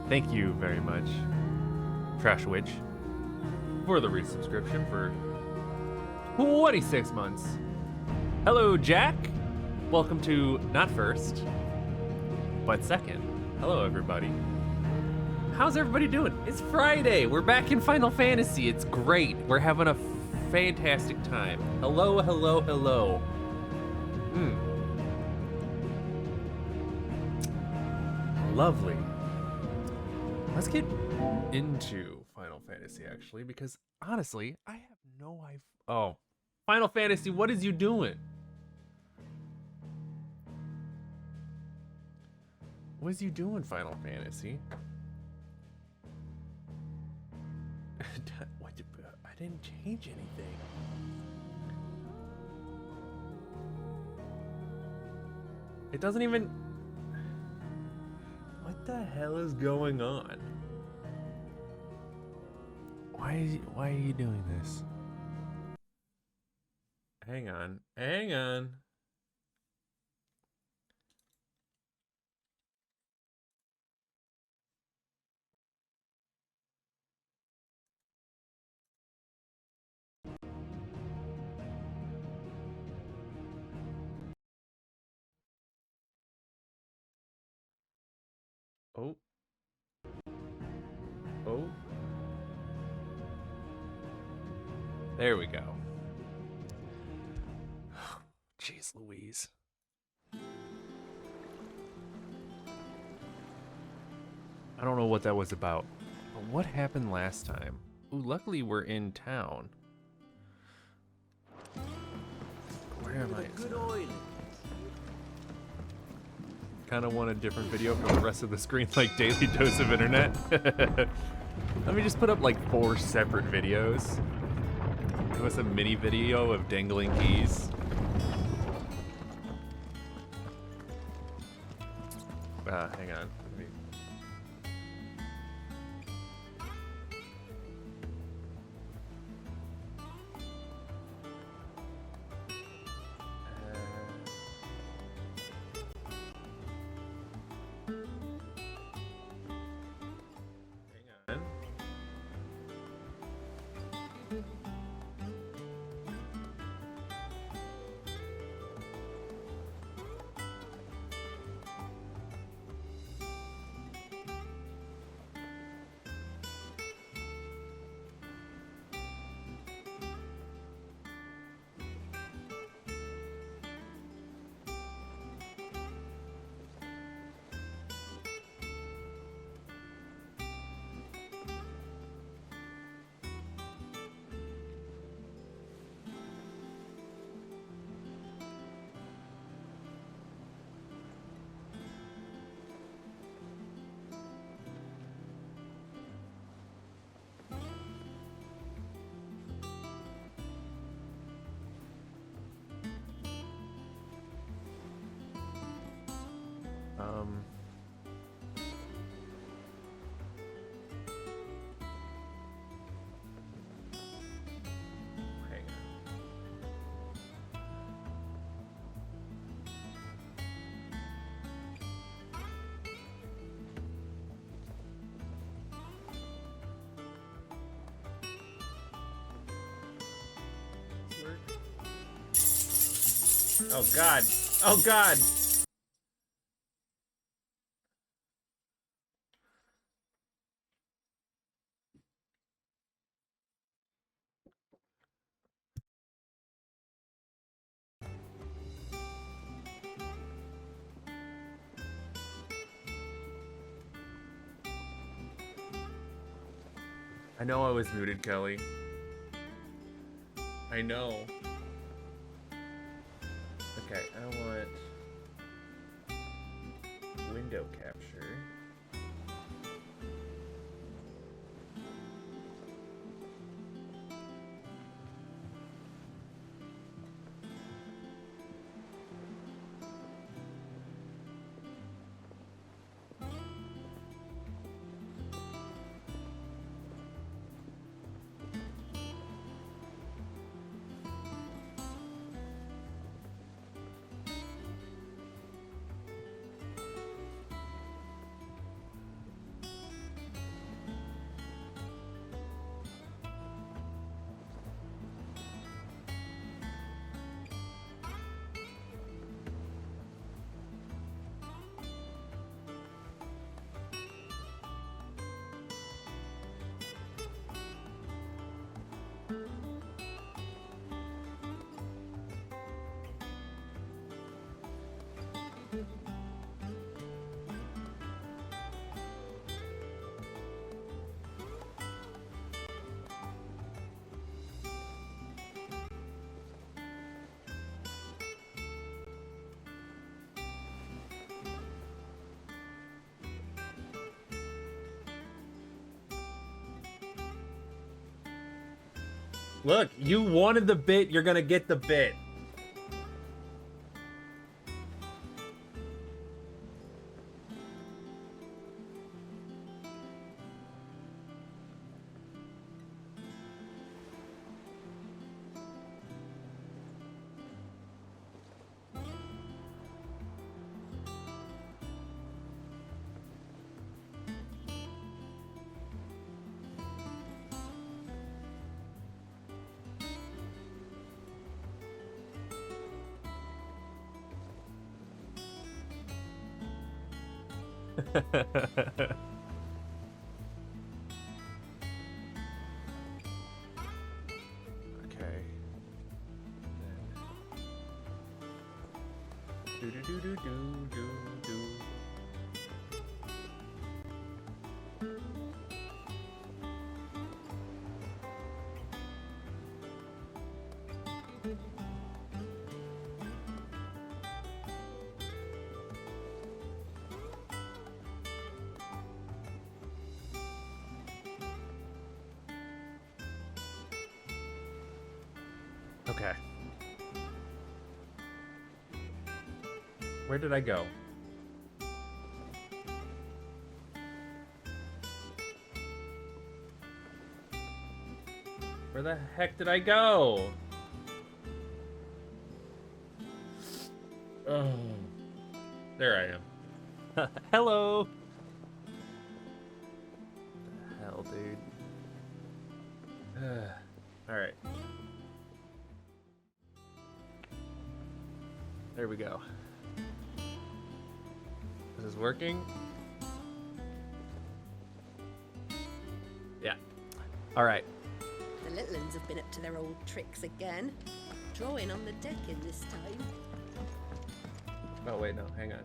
Thank you very much, Trash Witch, for the resubscription for 26 months. Hello, Jack. Welcome to not first, but second. Hello, everybody. How's everybody doing? It's Friday. We're back in Final Fantasy. It's great. We're having a fantastic time. Hello, hello, hello. Lovely. Let's get into Final Fantasy, actually, because honestly, I have no idea. Oh, Final Fantasy, what is you doing? What is you doing, Final Fantasy? I didn't change anything. It doesn't even... What the hell is going on? Why are you doing this? Hang on. Hang on. Oh. Oh. There we go. Jeez Louise. I don't know what that was about. But what happened last time? Ooh, luckily we're in town. Where am I? Good oil. Kind of want a different video for the rest of the screen, like Daily Dose of Internet. Let me just put up like 4 separate videos. Give us a mini video of dangling keys. Hang on. Hang on. Oh God! Oh God! I know I was muted, Kelly. I know. Okay, I want window capture. Look, you wanted the bit, you're gonna get the bit. Okay. Do do do do do do do. Okay. Where did I go? Where the heck did I go? Oh. There I am. Hello. What the hell, dude? All right. There we go. This is working. Yeah. All right. The little ones have been up to their old tricks again. Drawing on the deck in this time. Oh, wait, no, hang on.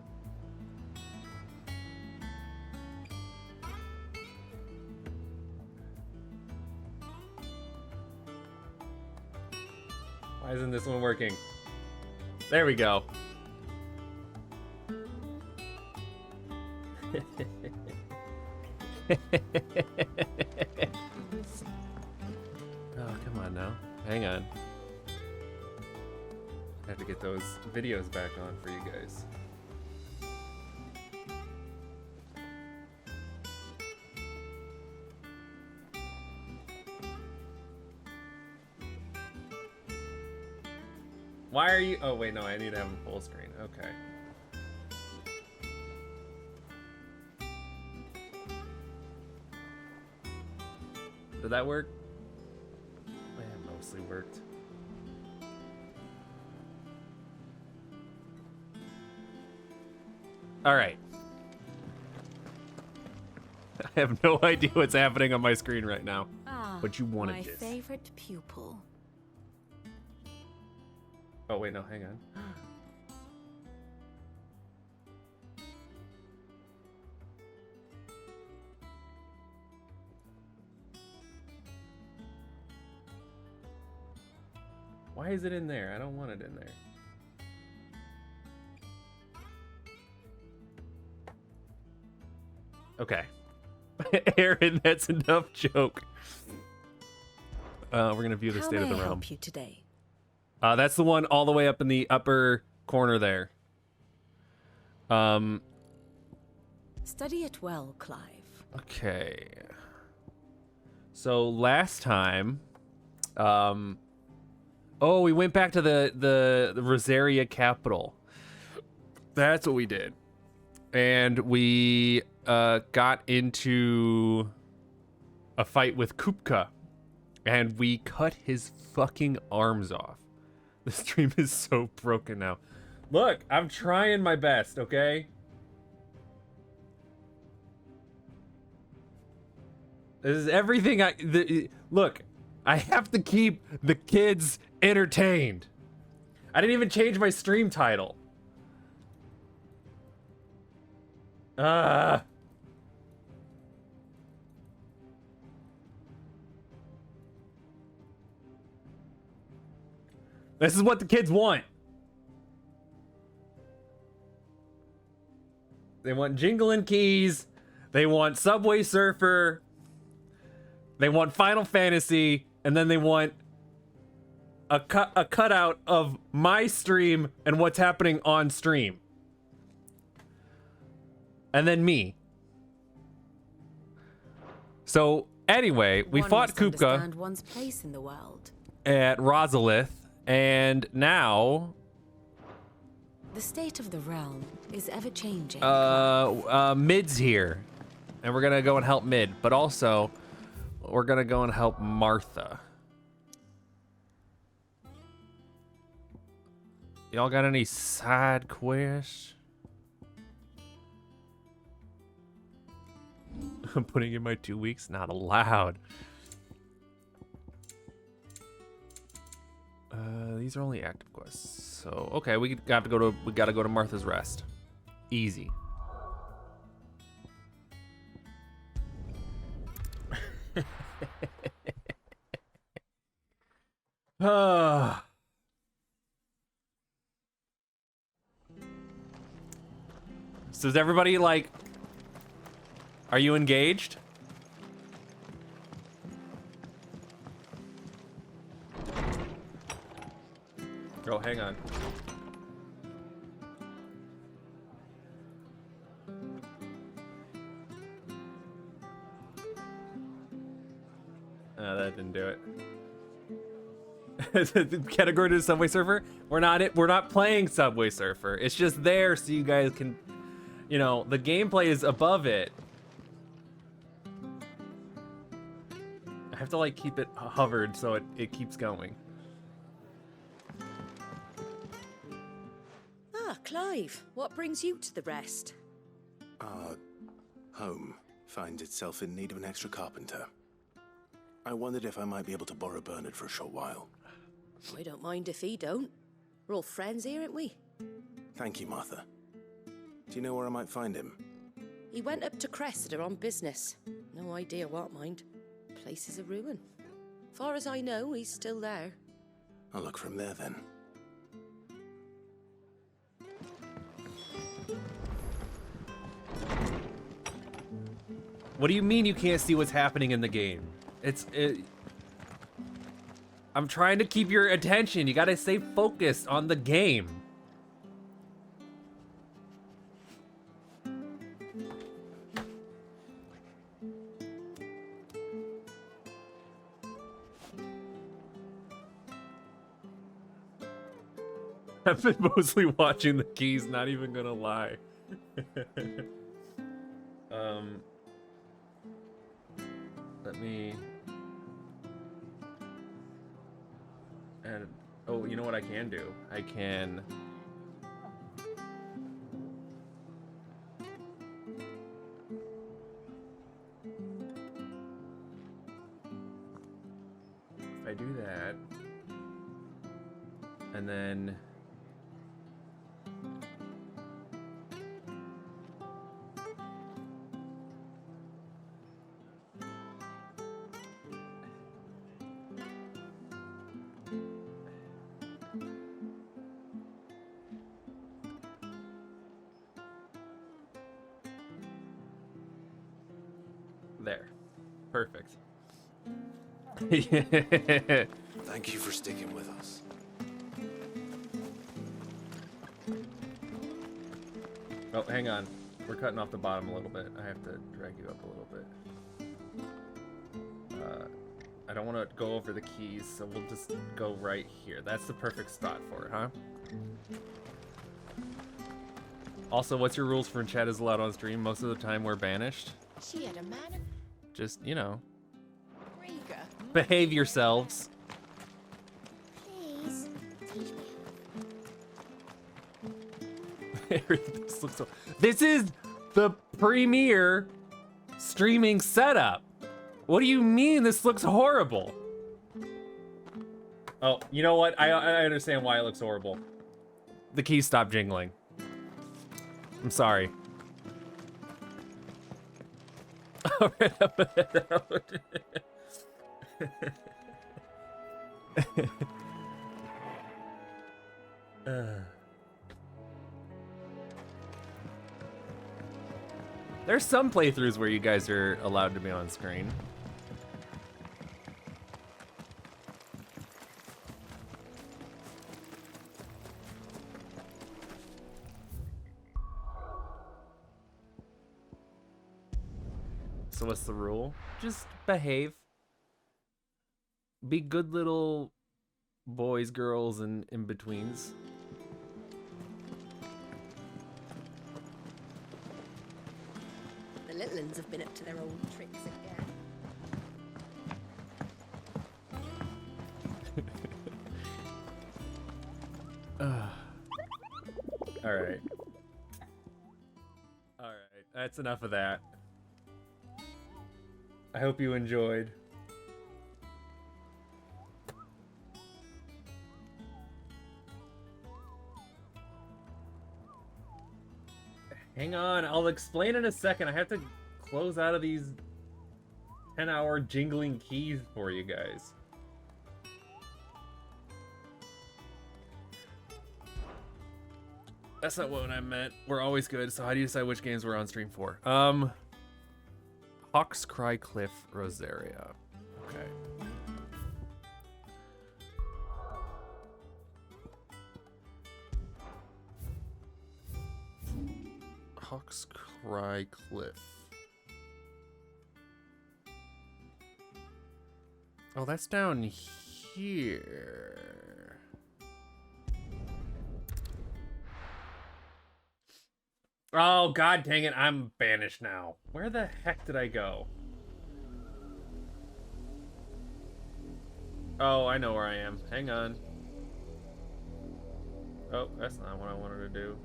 Why isn't this one working? There we go. Oh, come on now. Hang on. I have to get those videos back on for you guys. Why are you? Oh, wait, no, I need to have them full screen. Okay. Did that work? It mostly worked. All right. I have no idea what's happening on my screen right now. But you wanted this. My favorite pupil. Oh, wait, no, hang on. Why is it in there? I don't want it in there. Okay. Aaron, that's enough joke. We're going to view the state of the realm. How may I help you today? That's the one all the way up in the upper corner there. Study it well, Clive. Okay. So last time, oh, we went back to the Rosaria capital. That's what we did. And we got into a fight with Kupka. And we cut his fucking arms off. The stream is so broken now. Look, I'm trying my best, okay? This is everything look, I have to keep the kids entertained. I didn't even change my stream title. This is what the kids want. They want Jingling Keys. They want Subway Surfer. They want Final Fantasy. And then they want a cutout of my stream and what's happening on stream. And then me. So anyway, we fought Kupka Understand one's place in the world. at Rosalith, and now The state of the realm is ever changing. Mid's here, and we're gonna go and help Mid, but also we're gonna go and help Martha. Y'all got any side quests? I'm putting in my 2 weeks, not allowed. These are only active quests. So okay, we gotta go to Martha's Rest. Easy. So is everybody like, are you engaged? Oh, hang on. That didn't do it. Category to Subway Surfer? We're not playing Subway Surfer. It's just there so you guys can, you know, the gameplay is above it. I have to like keep it hovered so it keeps going. Ah, Clive, what brings you to the Rest? Our home finds itself in need of an extra carpenter. I wondered if I might be able to borrow Bernard for a short while. I don't mind if he don't. We're all friends here, aren't we? Thank you, Martha. Do you know where I might find him? He went up to Cressida on business. No idea what, mind. Place is a ruin. Far as I know, he's still there. I'll look from there then. What do you mean you can't see what's happening in the game? I'm trying to keep your attention. You gotta stay focused on the game. I've been mostly watching the keys, not even gonna lie. Let me... And, oh, you know what I can do? I can... If I do that... And then... There. Perfect. Thank you for sticking with us. Oh, hang on. We're cutting off the bottom a little bit. I have to drag you up a little bit. I don't want to go over the keys, so we'll just go right here. That's the perfect spot for it, huh? Also, what's your rules for when chat is allowed on stream? Most of the time we're banished. She had a man. Just, you know, Rika, behave yourselves. please teach me. This looks so... This is the premier streaming setup. What do you mean this looks horrible? Oh, you know what? I understand why it looks horrible. The keys stopped jingling. I'm sorry. All right, I'm gonna head out. There's some playthroughs where you guys are allowed to be on screen. So what's the rule? Just behave. Be good little boys, girls, and in-betweens. The little uns have been up to their old tricks again. All right. All right. That's enough of that. I hope you enjoyed. Hang on, I'll explain in a second. I have to close out of these 10-hour jingling keys for you guys. That's not what I meant. We're always good. So how do you decide which games we're on stream for? Hawks Cry Cliff Rosaria. Okay. Hawks Cry Cliff. Oh, that's down here. Oh, god dang it, I'm banished now. Where the heck did I go? Oh, I know where I am. Hang on. Oh, that's not what I wanted to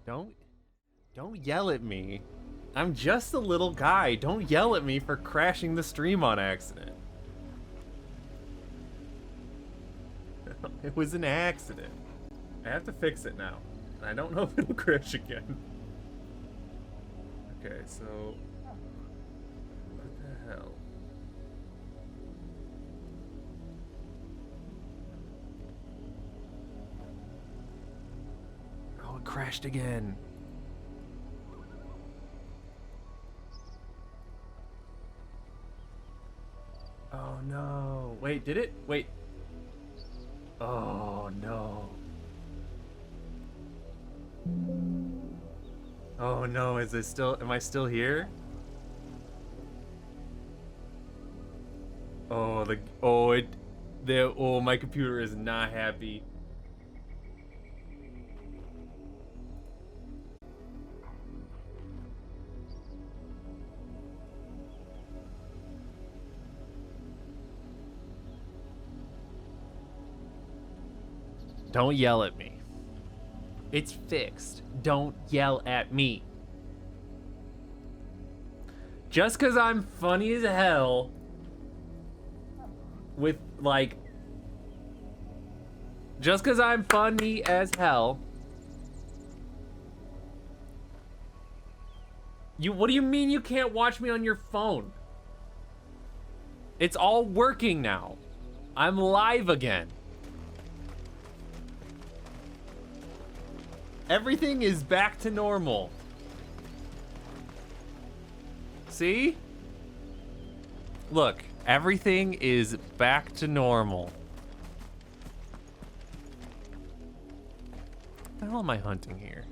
do. Don't yell at me. I'm just a little guy. Don't yell at me for crashing the stream on accident. It was an accident. I have to fix it now. And I don't know if it'll crash again. Okay, so... what the hell? Oh, it crashed again. Oh no. Wait, did it? Wait. Oh no. Oh no, is it still, am I still here? Oh, my computer is not happy. Don't yell at me. It's fixed. Don't yell at me. Just because I'm funny as hell with, like... just because I'm funny as hell... What do you mean you can't watch me on your phone? It's all working now. I'm live again. Everything is back to normal. See? Look, everything is back to normal. What the hell am I hunting here?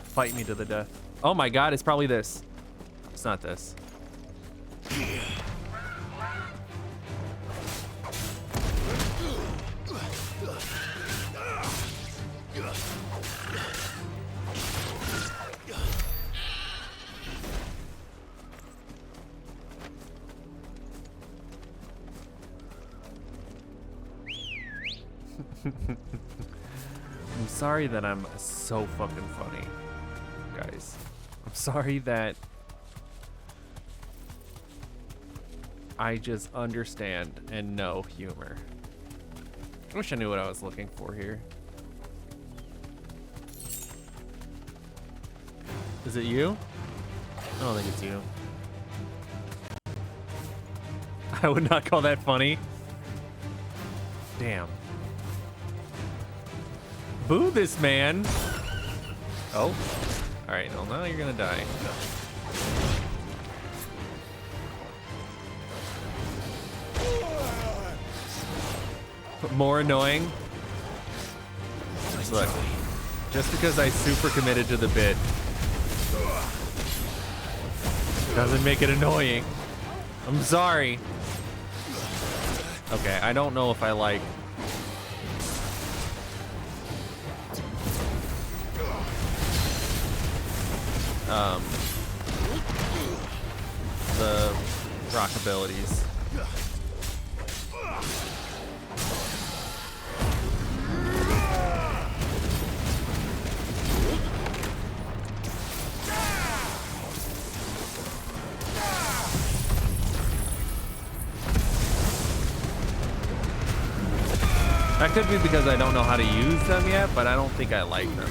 Fight me to the death. Oh my god, it's probably this. It's not this. I'm sorry that I'm so fucking funny, guys. I'm sorry that I just understand and know humor. I wish I knew what I was looking for here. Is it you? I don't think it's you. I would not call that funny. Damn. Boo this man. Oh. Alright, well now you're gonna die. More annoying. Look, just because I super committed to the bit doesn't make it annoying. I'm sorry. Okay, I don't know if I like the rock abilities. That could be because I don't know how to use them yet, but I don't think I like them.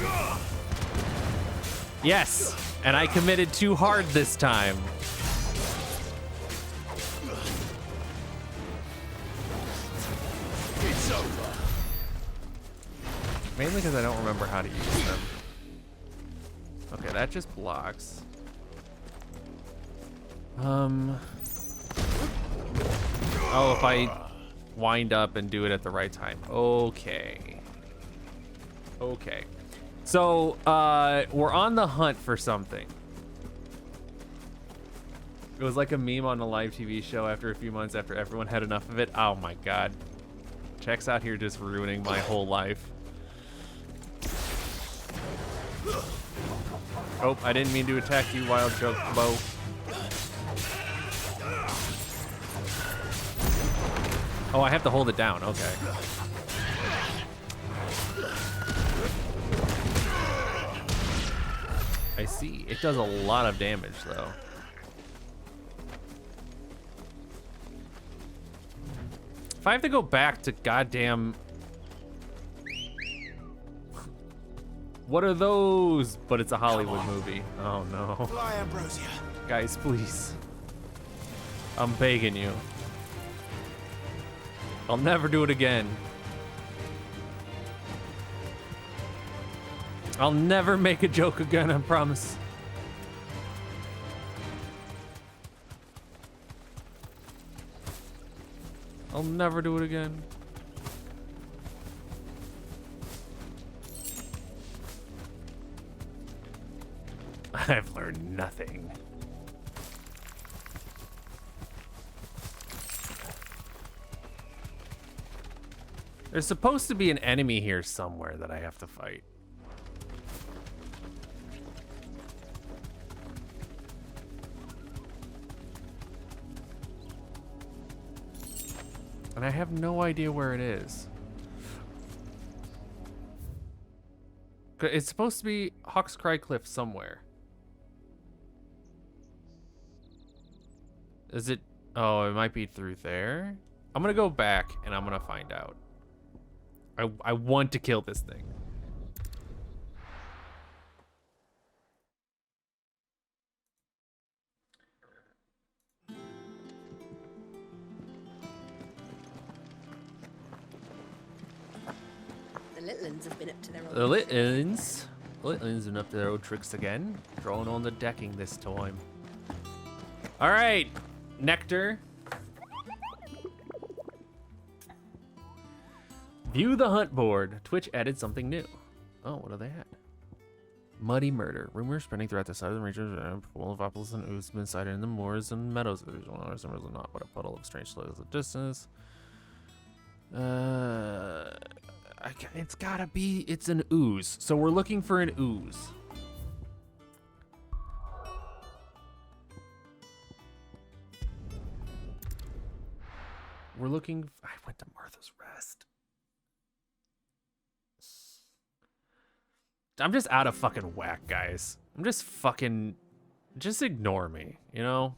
Yes, and I committed too hard this time. It's over. Mainly because I don't remember how to use them. Okay, that just blocks. Oh, if I wind up and do it at the right time. Okay. Okay. So, we're on the hunt for something. It was like a meme on a live TV show after a few months after everyone had enough of it. Oh my god. Check's out here just ruining my whole life. Oh, I didn't mean to attack you, wild joke bow. Oh, I have to hold it down. Okay. I see. It does a lot of damage, though. If I have to go back to goddamn... What are those? But it's a Hollywood movie. Oh, no. Fly, Ambrosia. Guys, please. I'm begging you. I'll never do it again. I'll never make a joke again, I promise. I'll never do it again. I've learned nothing. There's supposed to be an enemy here somewhere that I have to fight. And I have no idea where it is. It's supposed to be Hawk's Cry Cliff somewhere. Is it? Oh, it might be through there. I'm gonna go back and I'm gonna find out. I want to kill this thing. The little uns have been up to their old... The Littlins have been up to their old tricks again. Throwing on the decking this time. All right, Nectar. View the hunt board. Twitch added something new. Oh, what are they at? Muddy murder. Rumors spreading throughout the southern regions full of apples and ooze been sighted in the moors and meadows. There's one or some not, but a puddle of strange slows at distance. It's gotta be. It's an ooze. So we're looking for an ooze. We're looking. I went to Martha's Rest. I'm just out of fucking whack, guys. I'm just fucking... Just ignore me, you know?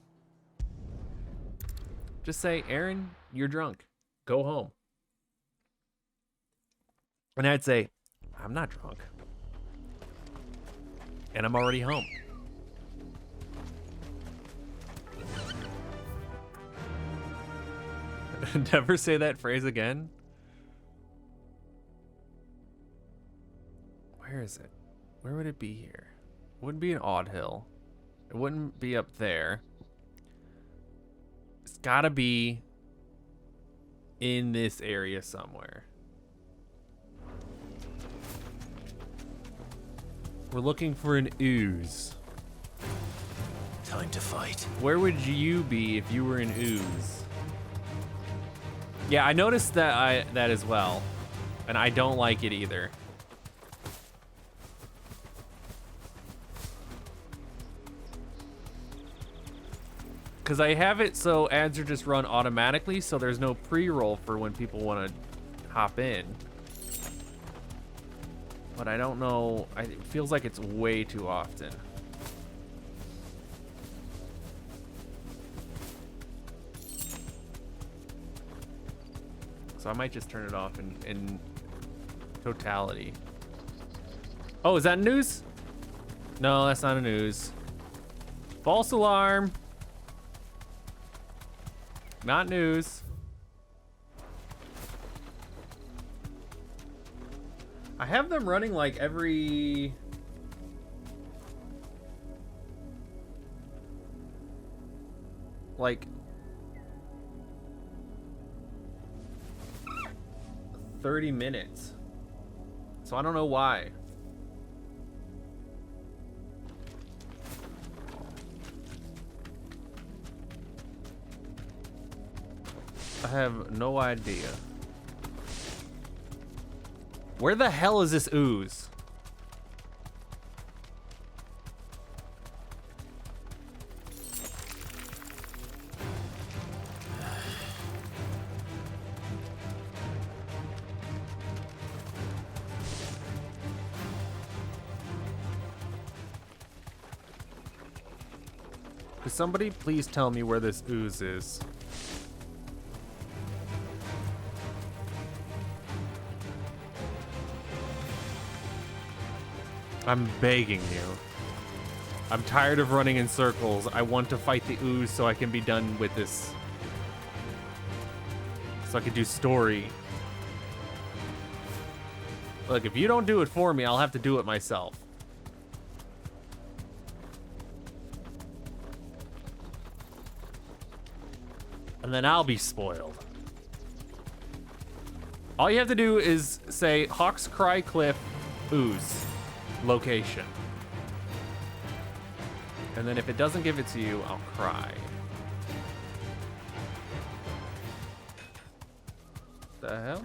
Just say, Aaron, you're drunk. Go home. And I'd say, I'm not drunk. And I'm already home. Never say that phrase again. Where is it? Where would it be here? Wouldn't be an odd hill. It wouldn't be up there. It's gotta be in this area somewhere. We're looking for an ooze. Time to fight. Where would you be if you were an ooze? Yeah, I noticed that that as well. And I don't like it either. Because I have it so ads are just run automatically, so there's no pre-roll for when people want to hop in. But I don't know, it feels like it's way too often. So I might just turn it off in totality. Oh, is that news? No, that's not a news. False alarm. Not news. I have them running like every... like 30 minutes. So I don't know why. I have no idea. Where the hell is this ooze? Could somebody please tell me where this ooze is? I'm begging you. I'm tired of running in circles. I want to fight the ooze so I can be done with this. So I can do story. Look, if you don't do it for me, I'll have to do it myself. And then I'll be spoiled. All you have to do is say Hawk's Cry Cliff ooze location. And then if it doesn't give it to you, I'll cry. The hell?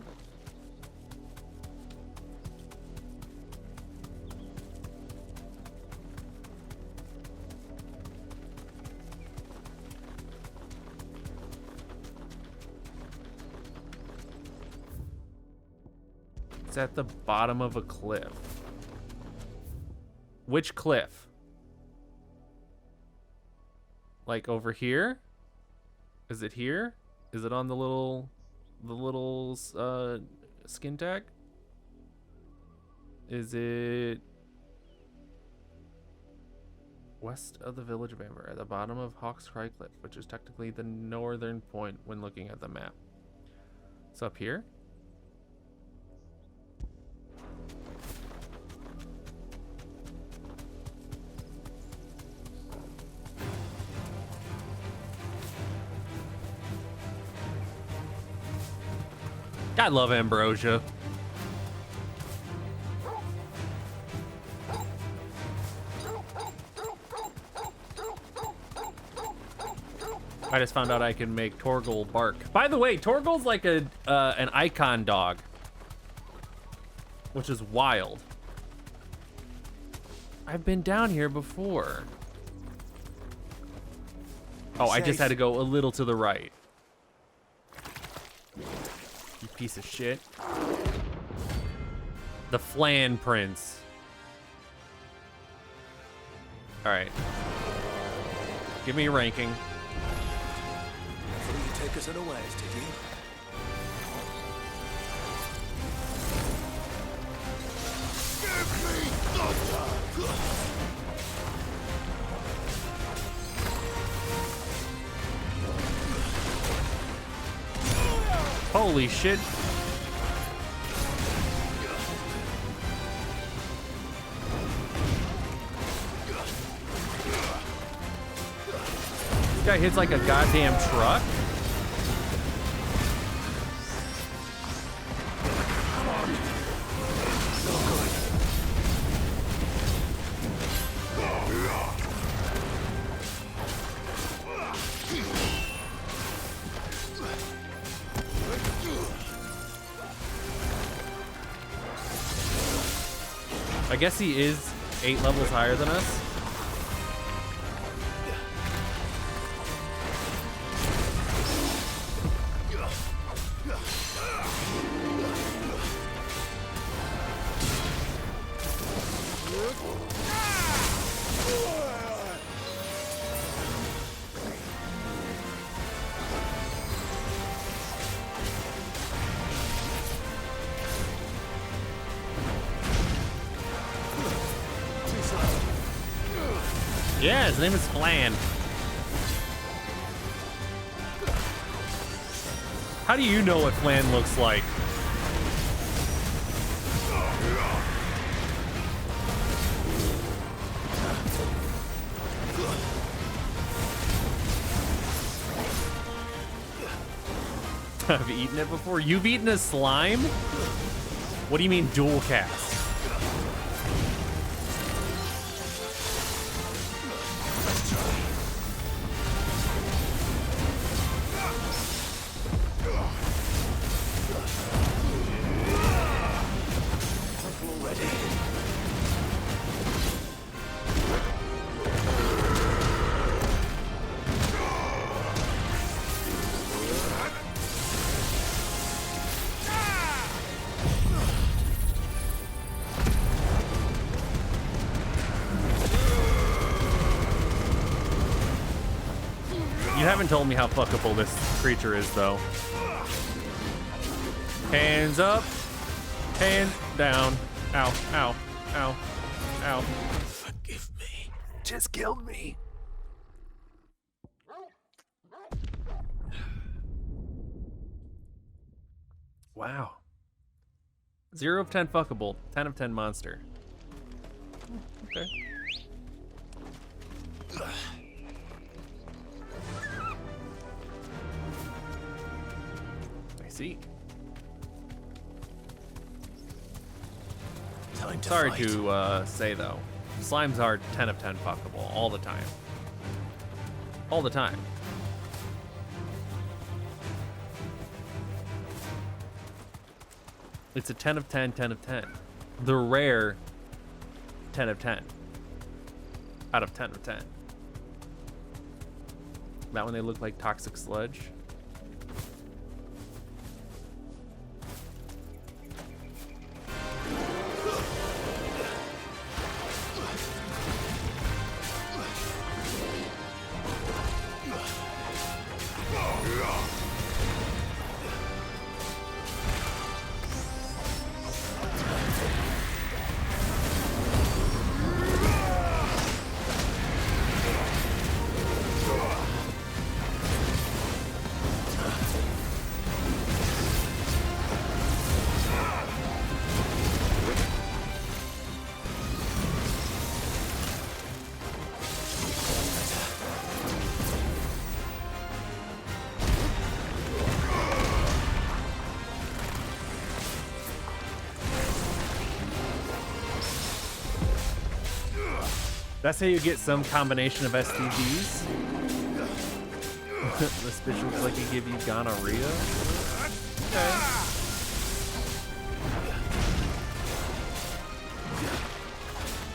It's at the bottom of a cliff. Which cliff? Like over here? Is it here? Is it on the little skin tag? Is it west of the village of Amber, at the bottom of Hawk's Cry Cliff, which is technically the northern point when looking at the map? It's up here? I love Ambrosia. I just found out I can make Torgal bark. By the way, Torgal's like an icon dog, which is wild. I've been down here before. Oh, I just had to go a little to the right. You piece of shit. The Flan Prince. All right. Give me a ranking. So you take us unawares, did you? Give me thunder! Holy shit. This guy hits like a goddamn truck. I guess he is 8 levels higher than us. Yeah, his name is Flan. How do you know what Flan looks like? I've eaten it before. You've eaten a slime? What do you mean dual cast? You haven't told me how fuckable this creature is, though. Hands up. Hand down. Ow, ow, ow, ow. Forgive me. Just killed me. Wow. 0 of 10 fuckable, 10 of 10 monster. Okay. I see. Time to Sorry fight. to say though, slimes are 10 of 10 fuckable all the time. All the time. It's a 10 of 10, 10 of 10. The rare 10 of 10. Out of 10 of 10. That one they look like toxic sludge. That's how you get some combination of STDs. This bitch looks like it give you gonorrhea. Okay.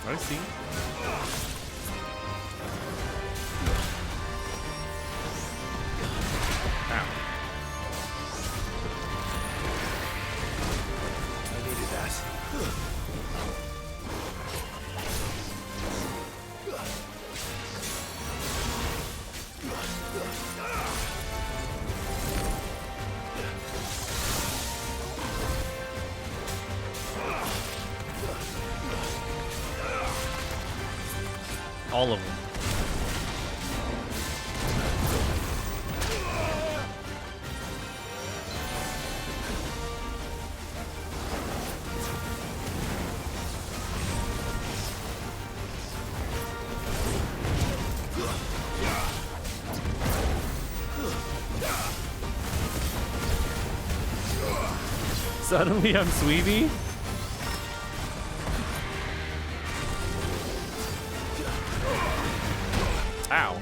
I see. Ow. I needed that. All of them. Suddenly I'm Sweetie. Ow.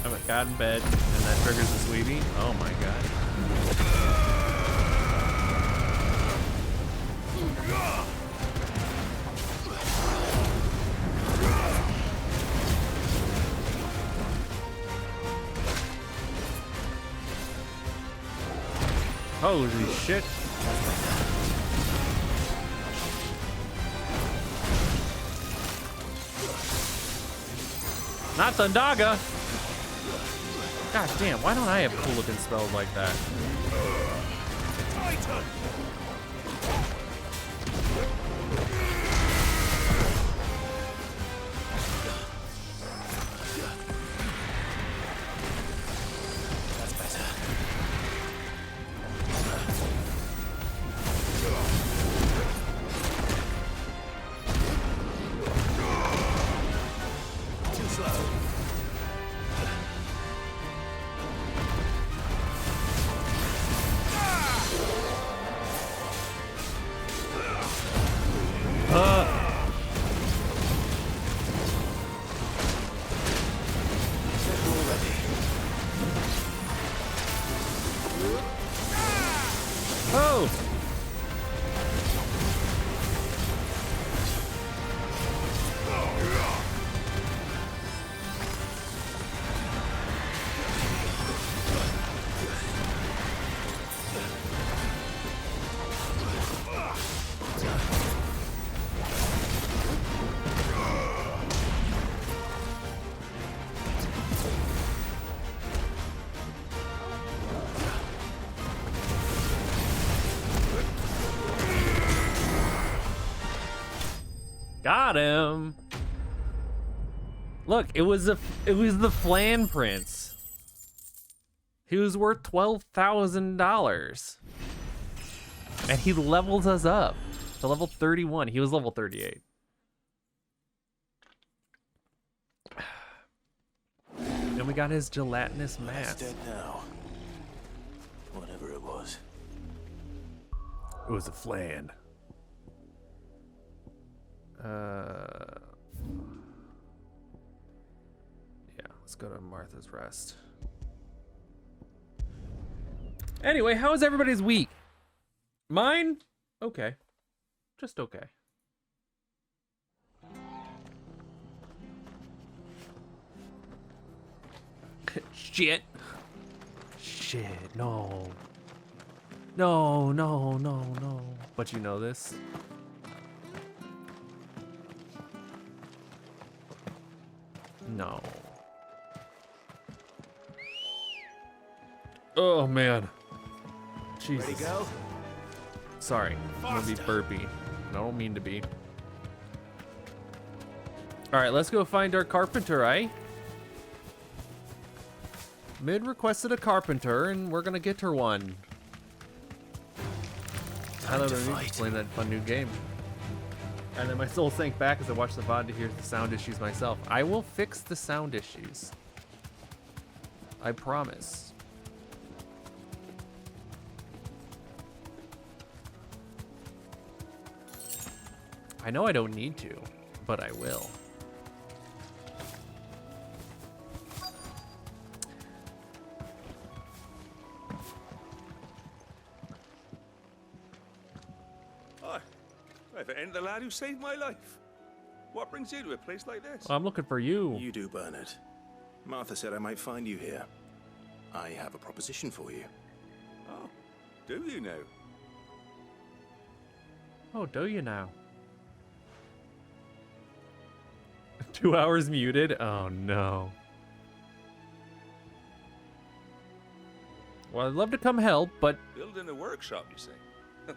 I'm a god in bed, and that triggers a Sweetie. Oh my god. Holy shit. Not Thundaga. God damn, why don't I have cool looking spells like that? That's better. Too slow. Oh! Got him. Look, it was the Flan Prince. He was worth $12,000. And he levels us up to level 31. He was level 38. Then we got his gelatinous That's mask. dead now. Whatever it was. It was a flan. Yeah, let's go to Martha's Rest. Anyway, how is everybody's week? Mine? Okay. Just okay. Shit. Shit, no. No, no, no, no. But you know this. No. Oh man. Jesus. Ready, go? Sorry, I'm gonna be burpy. I don't mean to be. All right, let's go find our carpenter, eh? Mid requested a carpenter, and we're gonna get her one. Time to Tyler fight. playing that fun new game. And then my soul sank back as I watched the VOD to hear the sound issues myself. I will fix the sound issues. I promise. I know I don't need to, but I will. Hi. If it ain't the lad who saved my life. What brings you to a place like this? I'm looking for you. You do, Bernard. Martha said I might find you here. I have a proposition for you. Oh, do you now? Oh, do you now? 2 hours muted? Oh no. Well, I'd love to come help, but Building a workshop, you say? Well,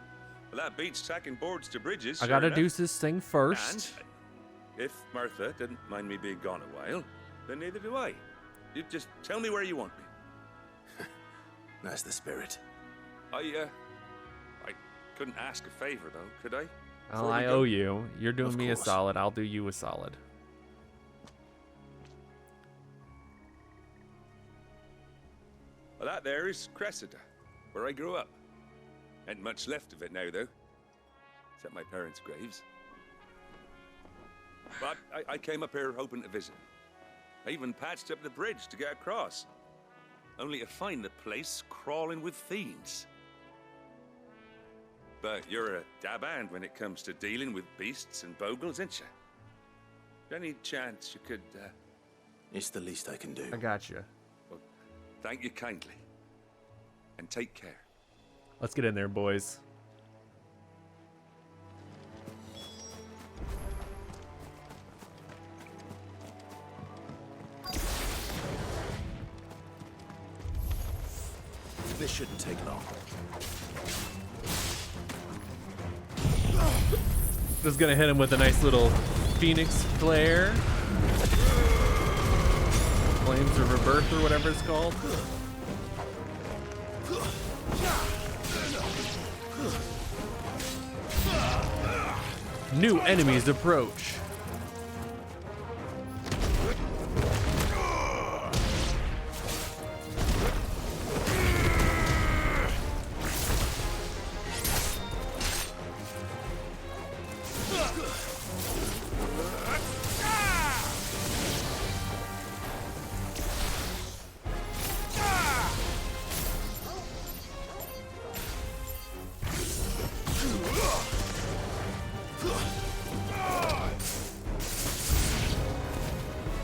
that beats tacking boards to bridges. I sure gotta do enough. this thing first. And if Martha didn't mind me being gone a while, then neither do I. You just tell me where you want me. That's the spirit. I couldn't ask a favor, though, could I? Well, Before we I go? owe you. You're doing Of me a course. solid. I'll do you a solid. Well, that there is Cressida, where I grew up. Ain't much left of it now, though. Except my parents' graves. But I came up here hoping to visit. I even patched up the bridge to get across. Only to find the place crawling with fiends. But you're a dab hand when it comes to dealing with beasts and bogles, ain't you? Any chance you could, It's the least I can do. I got you. well, thank you kindly. And take care. Let's get in there, boys. This shouldn't take long. Just gonna hit him with a nice little Phoenix Flare. Flames of Rebirth or whatever it's called. New enemies approach.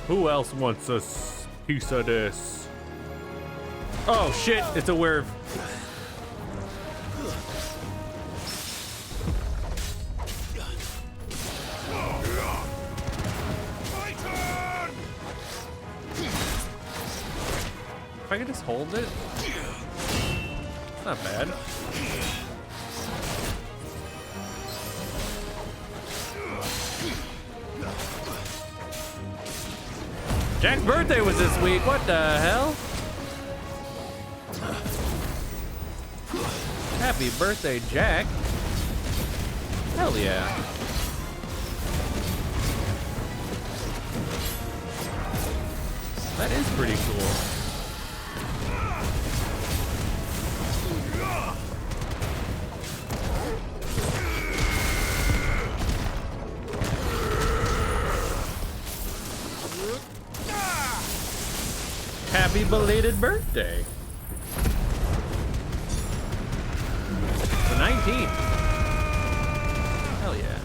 Who else wants a piece of this? Oh shit, it's a werewolf. If I could just hold it, it's not bad. Jack's birthday was this week. What the hell? Happy birthday, Jack. Hell yeah. That is pretty cool. Happy belated birthday. The 19th. Hell yeah.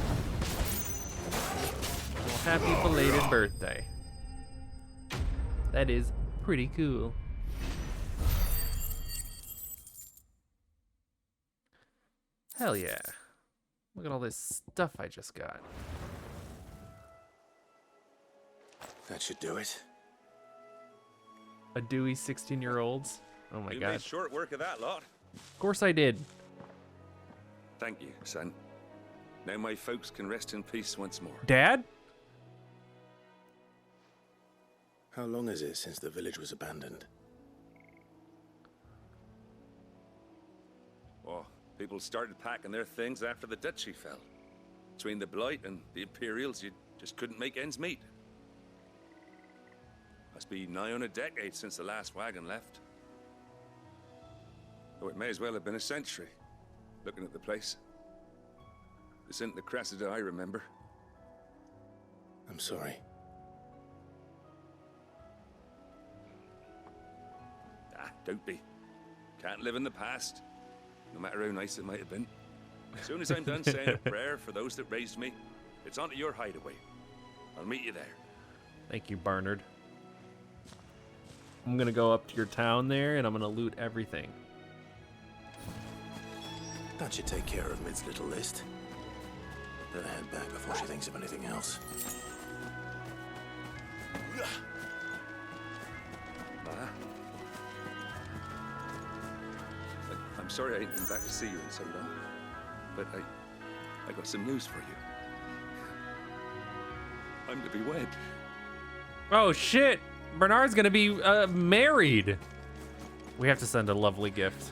Well, happy belated birthday. That is pretty cool. Hell yeah. Look at all this stuff I just got. That should do it. A Dewey 16-year-olds. Oh my You god. made short work of that lot. Of course I did. Thank you, son. Now my folks can rest in peace once more. Dad? How long is it since the village was abandoned? Oh, people started packing their things after the duchy fell. Between the Blight and the Imperials, you just couldn't make ends meet. Must be nigh on a decade since the last wagon left. Oh, it may as well have been a century, looking at the place. This isn't the Cressida I remember. I'm sorry. Ah, don't be. Can't live in the past, no matter how nice it might have been. As soon as I'm done saying a prayer for those that raised me, it's onto your hideaway. I'll meet you there. Thank you, Barnard. I'm gonna go up to your town there and I'm gonna loot everything. That should take care of Mid's little list. Better head back before she thinks of anything else. Ma? I'm sorry I ain't been back to see you in so long, but I got some news for you. I'm to be wed. Oh shit! Bernard's gonna be married. We have to send a lovely gift.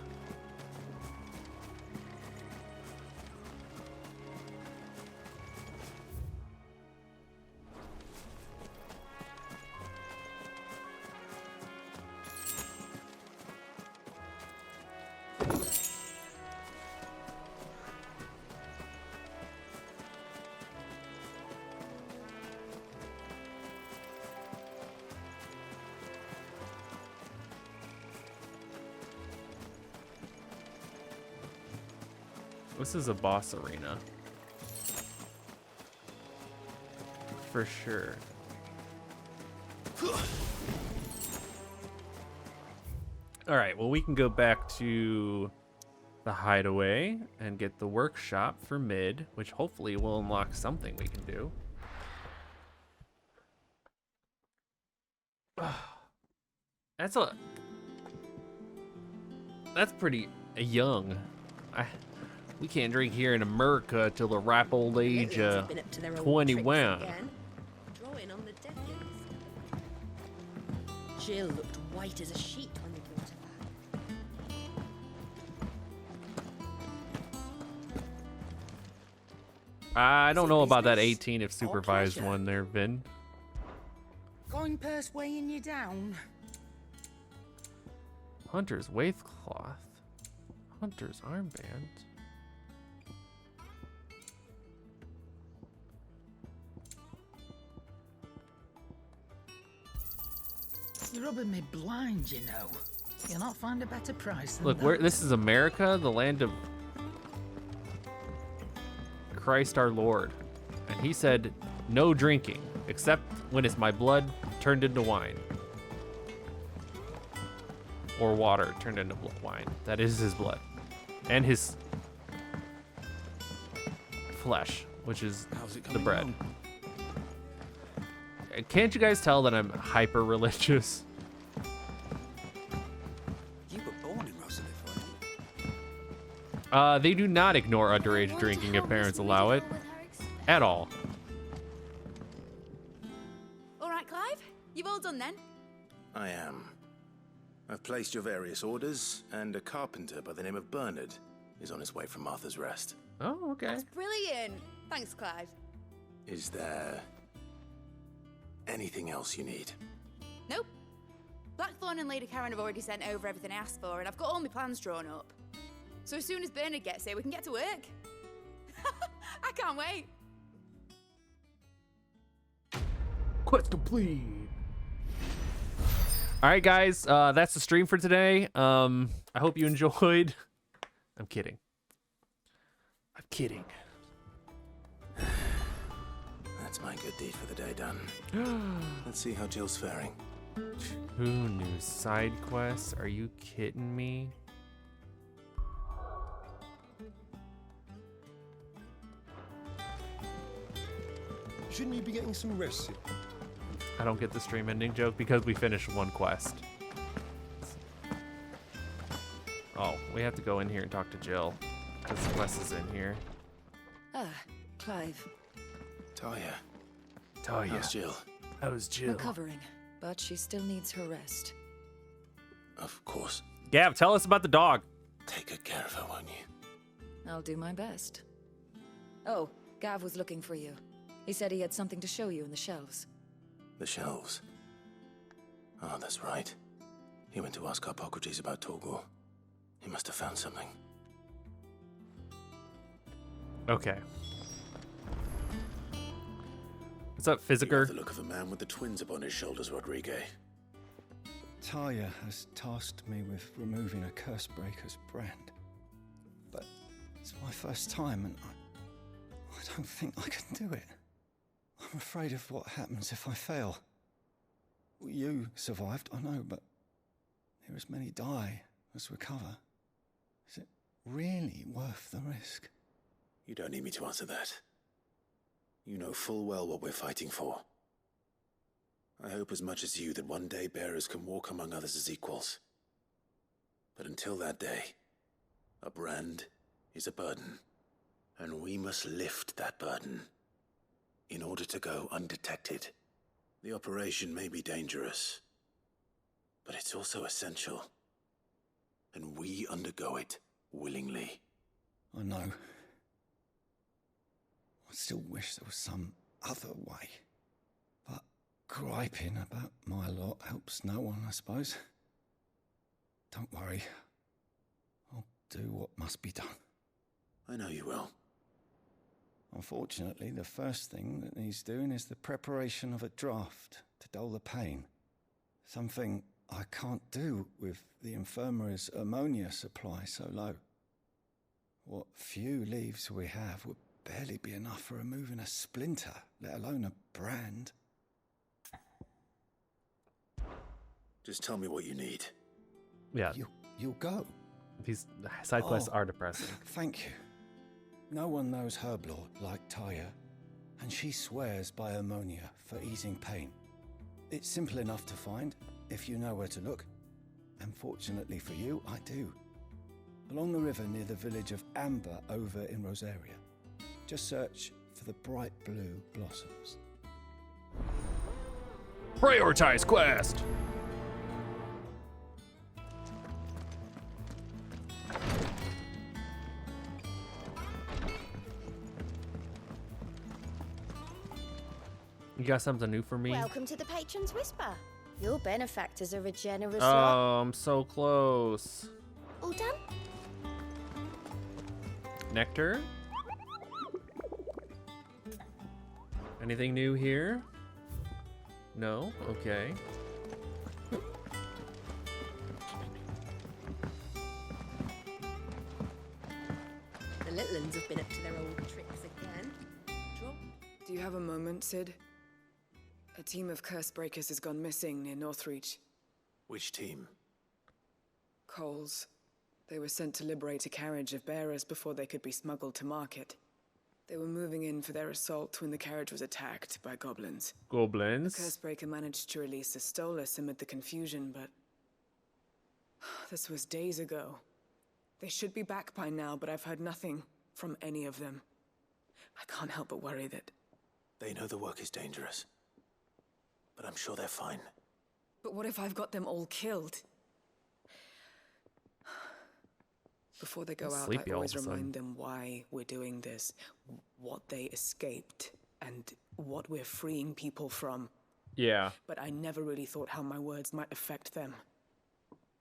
This is a boss arena. For sure. Alright, well, we can go back to the hideaway and get the workshop for mid, which hopefully will unlock something we can do. That's pretty young. We can't drink here in America till the ripe old age of 21. Drawing on the decades. Jill looked white as a sheet when we brought her back. I don't Is it know about that business 18 if or supervised pleasure? one there, Vin. Going purse weighing you down. Hunter's waistcloth. Hunter's armband. You're rubbing me blind, you know. You'll not find a better price than Look, that. this is America, the land of Christ our Lord. And he said, no drinking, except when it's my blood turned into wine. Or water turned into wine. That is his blood. And his flesh, which is How's it the coming bread. along? Can't you guys tell that I'm hyper religious? You were born in Rosalith, weren't you? They do not ignore underage drinking if parents allow it. At all. All right, Clive. You've all done then. I am. I've placed your various orders, and a carpenter by the name of Bernard is on his way from Martha's Rest. Oh, okay. That's brilliant. Thanks, Clive. Is there anything else you need? Nope. Blackthorn and Lady Karen have already sent over everything I asked for, and I've got all my plans drawn up. So as soon as Bernard gets here, we can get to work. I can't wait. Quest complete. All right, guys, that's the stream for today. I hope you enjoyed. I'm kidding. I'm kidding. That's my good deed for the day done. Let's see how Jill's faring. 2 new side quests. Are you kidding me? Shouldn't you be getting some rest? I don't get the stream ending joke because we finished one quest. Oh, we have to go in here and talk to Jill. This quest is in here. Ah, Clive. Talia, Oh, how's Jill? How's Jill? Recovering, but she still needs her rest. Of course. Gav, tell us about the dog. Take good care of her, won't you? I'll do my best. Oh, Gav was looking for you. He said he had something to show you in the shelves. The shelves. Oh, that's right. He went to ask Harpocrates about Torgor. He must have found something. Okay. What's up, You have Physiker? the look of a man with the twins upon his shoulders, Rodrigue. Talia has tasked me with removing a Cursebreaker's brand. But it's my first time and I don't think I can do it. I'm afraid of what happens if I fail. You survived, I know, but there as many die as recover. Is it really worth the risk? You don't need me to answer that. You know full well what we're fighting for. I hope as much as you that one day bearers can walk among others as equals. But until that day, a brand is a burden, and we must lift that burden in order to go undetected. The operation may be dangerous, but it's also essential. and we undergo it willingly. I know. I still wish there was some other way. But griping about my lot helps no one, I suppose. Don't worry. I'll do what must be done. I know you will. Unfortunately, the first thing that needs doing is the preparation of a draft to dull the pain. Something I can't do with the infirmary's ammonia supply so low. What few leaves we have would barely be enough for removing a splinter, let alone a brand. Just tell me what you need. Yeah, You'll go. these side quests Oh. are depressing. Thank you. No one knows Herblord like Taya, and she swears by ammonia for easing pain. It's simple enough to find, if you know where to look. And fortunately for you, I do. Along the river near the village of Amber over in Rosaria. Just search for the bright blue blossoms. Prioritize quest! You got something new for me? Welcome to the Patron's Whisper. Your benefactors are a generous Oh, lot. I'm so close. All done? Nectar? Anything new here? No? Okay. The little uns have been up to their old tricks again. Drop. Do you have a moment, Sid? A team of curse breakers has gone missing near Northreach. Which team? Coles. They were sent to liberate a carriage of bearers before they could be smuggled to market. They were moving in for their assault when the carriage was attacked by goblins. Goblins. Cursebreaker managed to release a Stolas amid the confusion, but... this was days ago. They should be back by now, but I've heard nothing from any of them. I can't help but worry that... They know the work is dangerous. But I'm sure they're fine. But what if I've got them all killed? Before they go I'm out, sleepy I all always of a sudden. remind them why we're doing this, what they escaped, and what we're freeing people from. Yeah. But I never really thought how my words might affect them.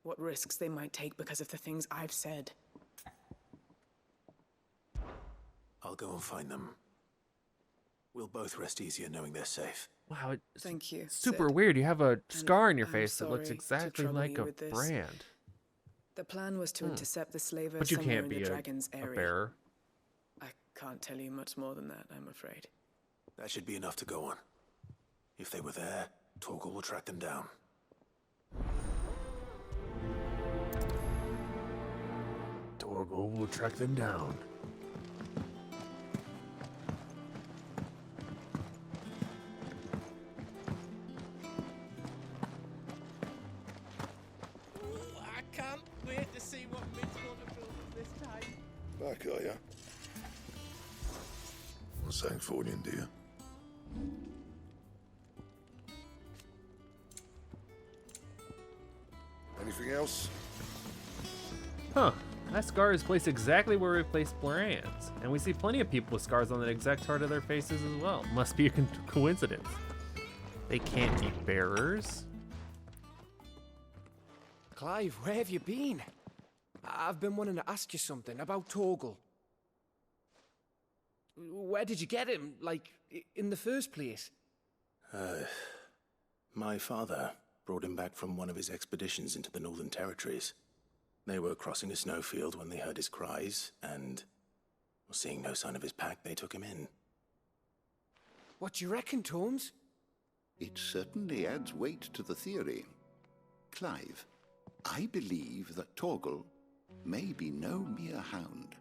What risks they might take because of the things I've said. I'll go and find them. We'll both rest easier knowing they're safe. Wow, it's Thank you, super Sid. weird. You have a scar in your I'm face that looks sorry to exactly trouble like you a with this. brand. The plan was to intercept the slaver But you somewhere can't in be the a Dragon's area. bearer. I can't tell you much more than that, I'm afraid. That should be enough to go on. If they were there, Torgal will track them down. Torgal will track them down. I can't wait to see what Mitt's going to build us this time. Back, are ya? What's Sancfordian, dear? Anything else? Huh. That scar is placed exactly where we placed Blairan's. And we see plenty of people with scars on the exact part of their faces as well. Must be a coincidence. They can't be bearers. Clive, where have you been? I've been wanting to ask you something about Torgal. Where did you get him, like, in the first place? My father brought him back from one of his expeditions into the Northern Territories. They were crossing a snowfield when they heard his cries, and seeing no sign of his pack, they took him in. What do you reckon, Tomes? It certainly adds weight to the theory. Clive, I believe that Torgal may be no mere hound,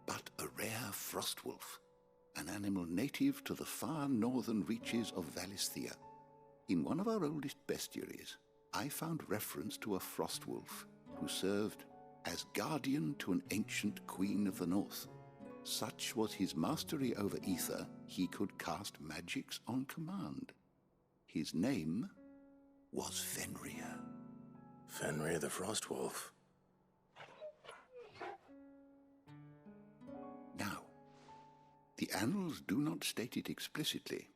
but a rare frostwolf, an animal native to the far northern reaches of Valisthea. In one of our oldest bestiaries, I found reference to a frostwolf who served as guardian to an ancient queen of the north. Such was his mastery over ether, he could cast magics on command. His name was Fenrir. Fenrir the Frostwolf. The annals do not state it explicitly,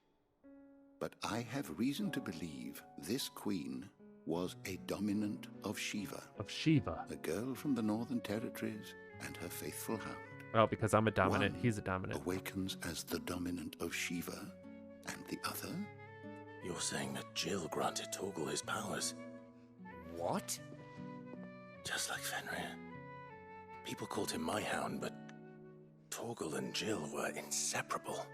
but I have reason to believe this queen was a dominant of Shiva. Of Shiva. A girl from the Northern Territories and her faithful hound. Well, because I'm a dominant, One he's a dominant. awakens as the dominant of Shiva, and the other... You're saying that Jill granted Torgal his powers? What? Just like Fenrir. People called him my hound, but Torgal and Jill were inseparable.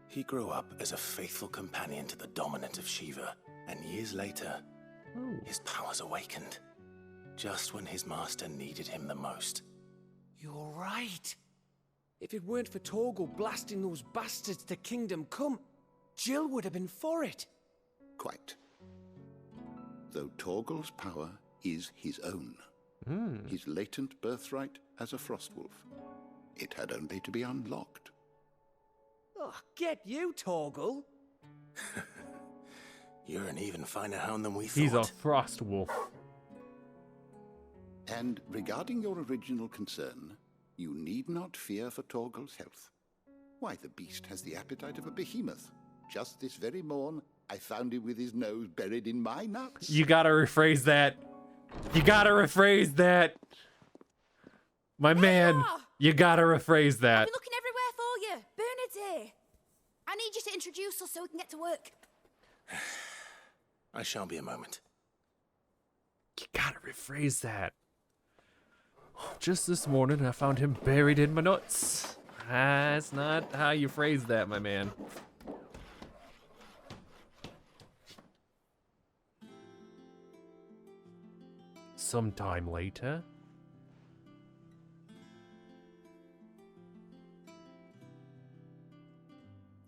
He grew up as a faithful companion to the dominant of Shiva, and years later, his powers awakened. Just when his master needed him the most. You're right. If it weren't for Torgal blasting those bastards to Kingdom Come, Jill would have been for it. Quite. Though Torgal's power is his own. His latent birthright as a Frostwolf. It had only to be unlocked. Oh, get you, Torgal. You're an even finer hound than we thought. He's a frost wolf. And regarding your original concern, you need not fear for Torgal's health. Why, the beast has the appetite of a behemoth. Just this very morn, I found him with his nose buried in my nuts. You gotta rephrase that. You gotta rephrase that. My man, you gotta rephrase that. I've been looking everywhere for you. Bernard's here. I need you to introduce us so we can get to work. I shall be a moment. You gotta rephrase that. Just this morning, I found him buried in my nuts. That's not how you phrase that, my man. Sometime later.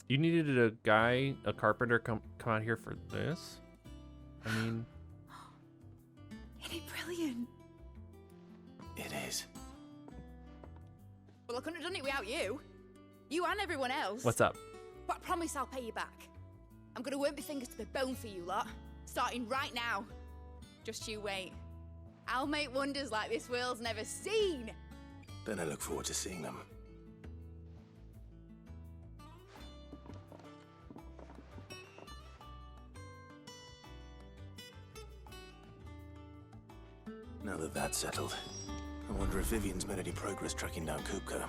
You needed a guy, a carpenter, come out here for this? I mean... Isn't it brilliant? It is. Well, I couldn't have done it without you. You and everyone else. What's up? But I promise I'll pay you back. I'm gonna work my fingers to the bone for you lot, starting right now. Just you wait. I'll make wonders like this world's never seen. Then I look forward to seeing them. Now that that's settled, I wonder if Vivian's made any progress tracking down Kupka.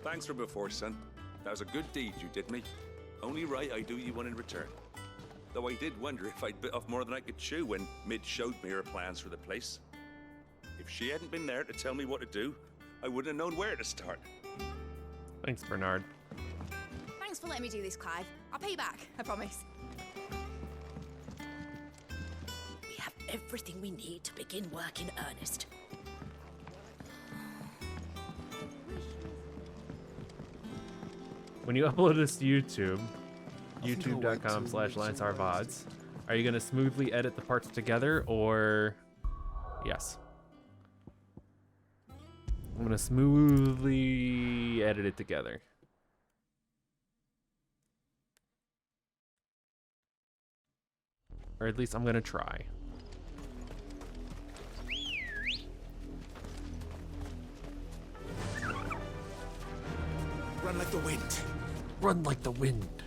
Thanks for before, son. That was a good deed you did me. Only right I do you one in return. Though I did wonder if I'd bit off more than I could chew when Mid showed me her plans for the place. If she hadn't been there to tell me what to do, I wouldn't have known where to start. Thanks, Bernard. Thanks for letting me do this, Clive. I'll pay you back, I promise. We have everything we need to begin work in earnest. When you upload this to YouTube, youtube.com/LanceRVods, are you going to smoothly edit the parts together, or... Yes. I'm going to smoothly edit it together. Or at least I'm going to try. Run like the wind. Run like the wind.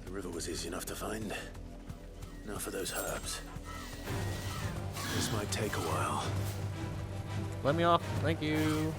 The river was easy enough to find. Now for those herbs. This might take a while. Let me off. Thank you.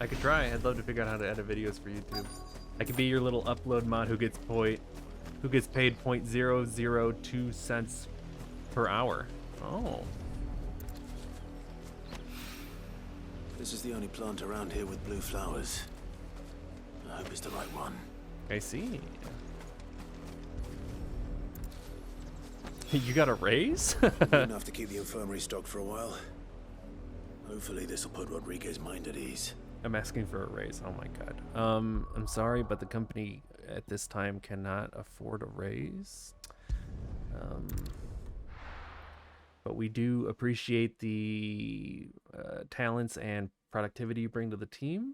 I could try. I'd love to figure out how to edit videos for YouTube. I could be your little upload mod who gets paid 0.002 cents per hour. Oh. This is the only plant around here with blue flowers. I hope it's the right one. I see. You got a raise? Enough to keep the infirmary stocked for a while. Hopefully this will put Rodriguez's mind at ease. I'm asking for a raise. Oh my god. I'm sorry, but the company at this time cannot afford a raise. But we do appreciate the talents and productivity you bring to the team.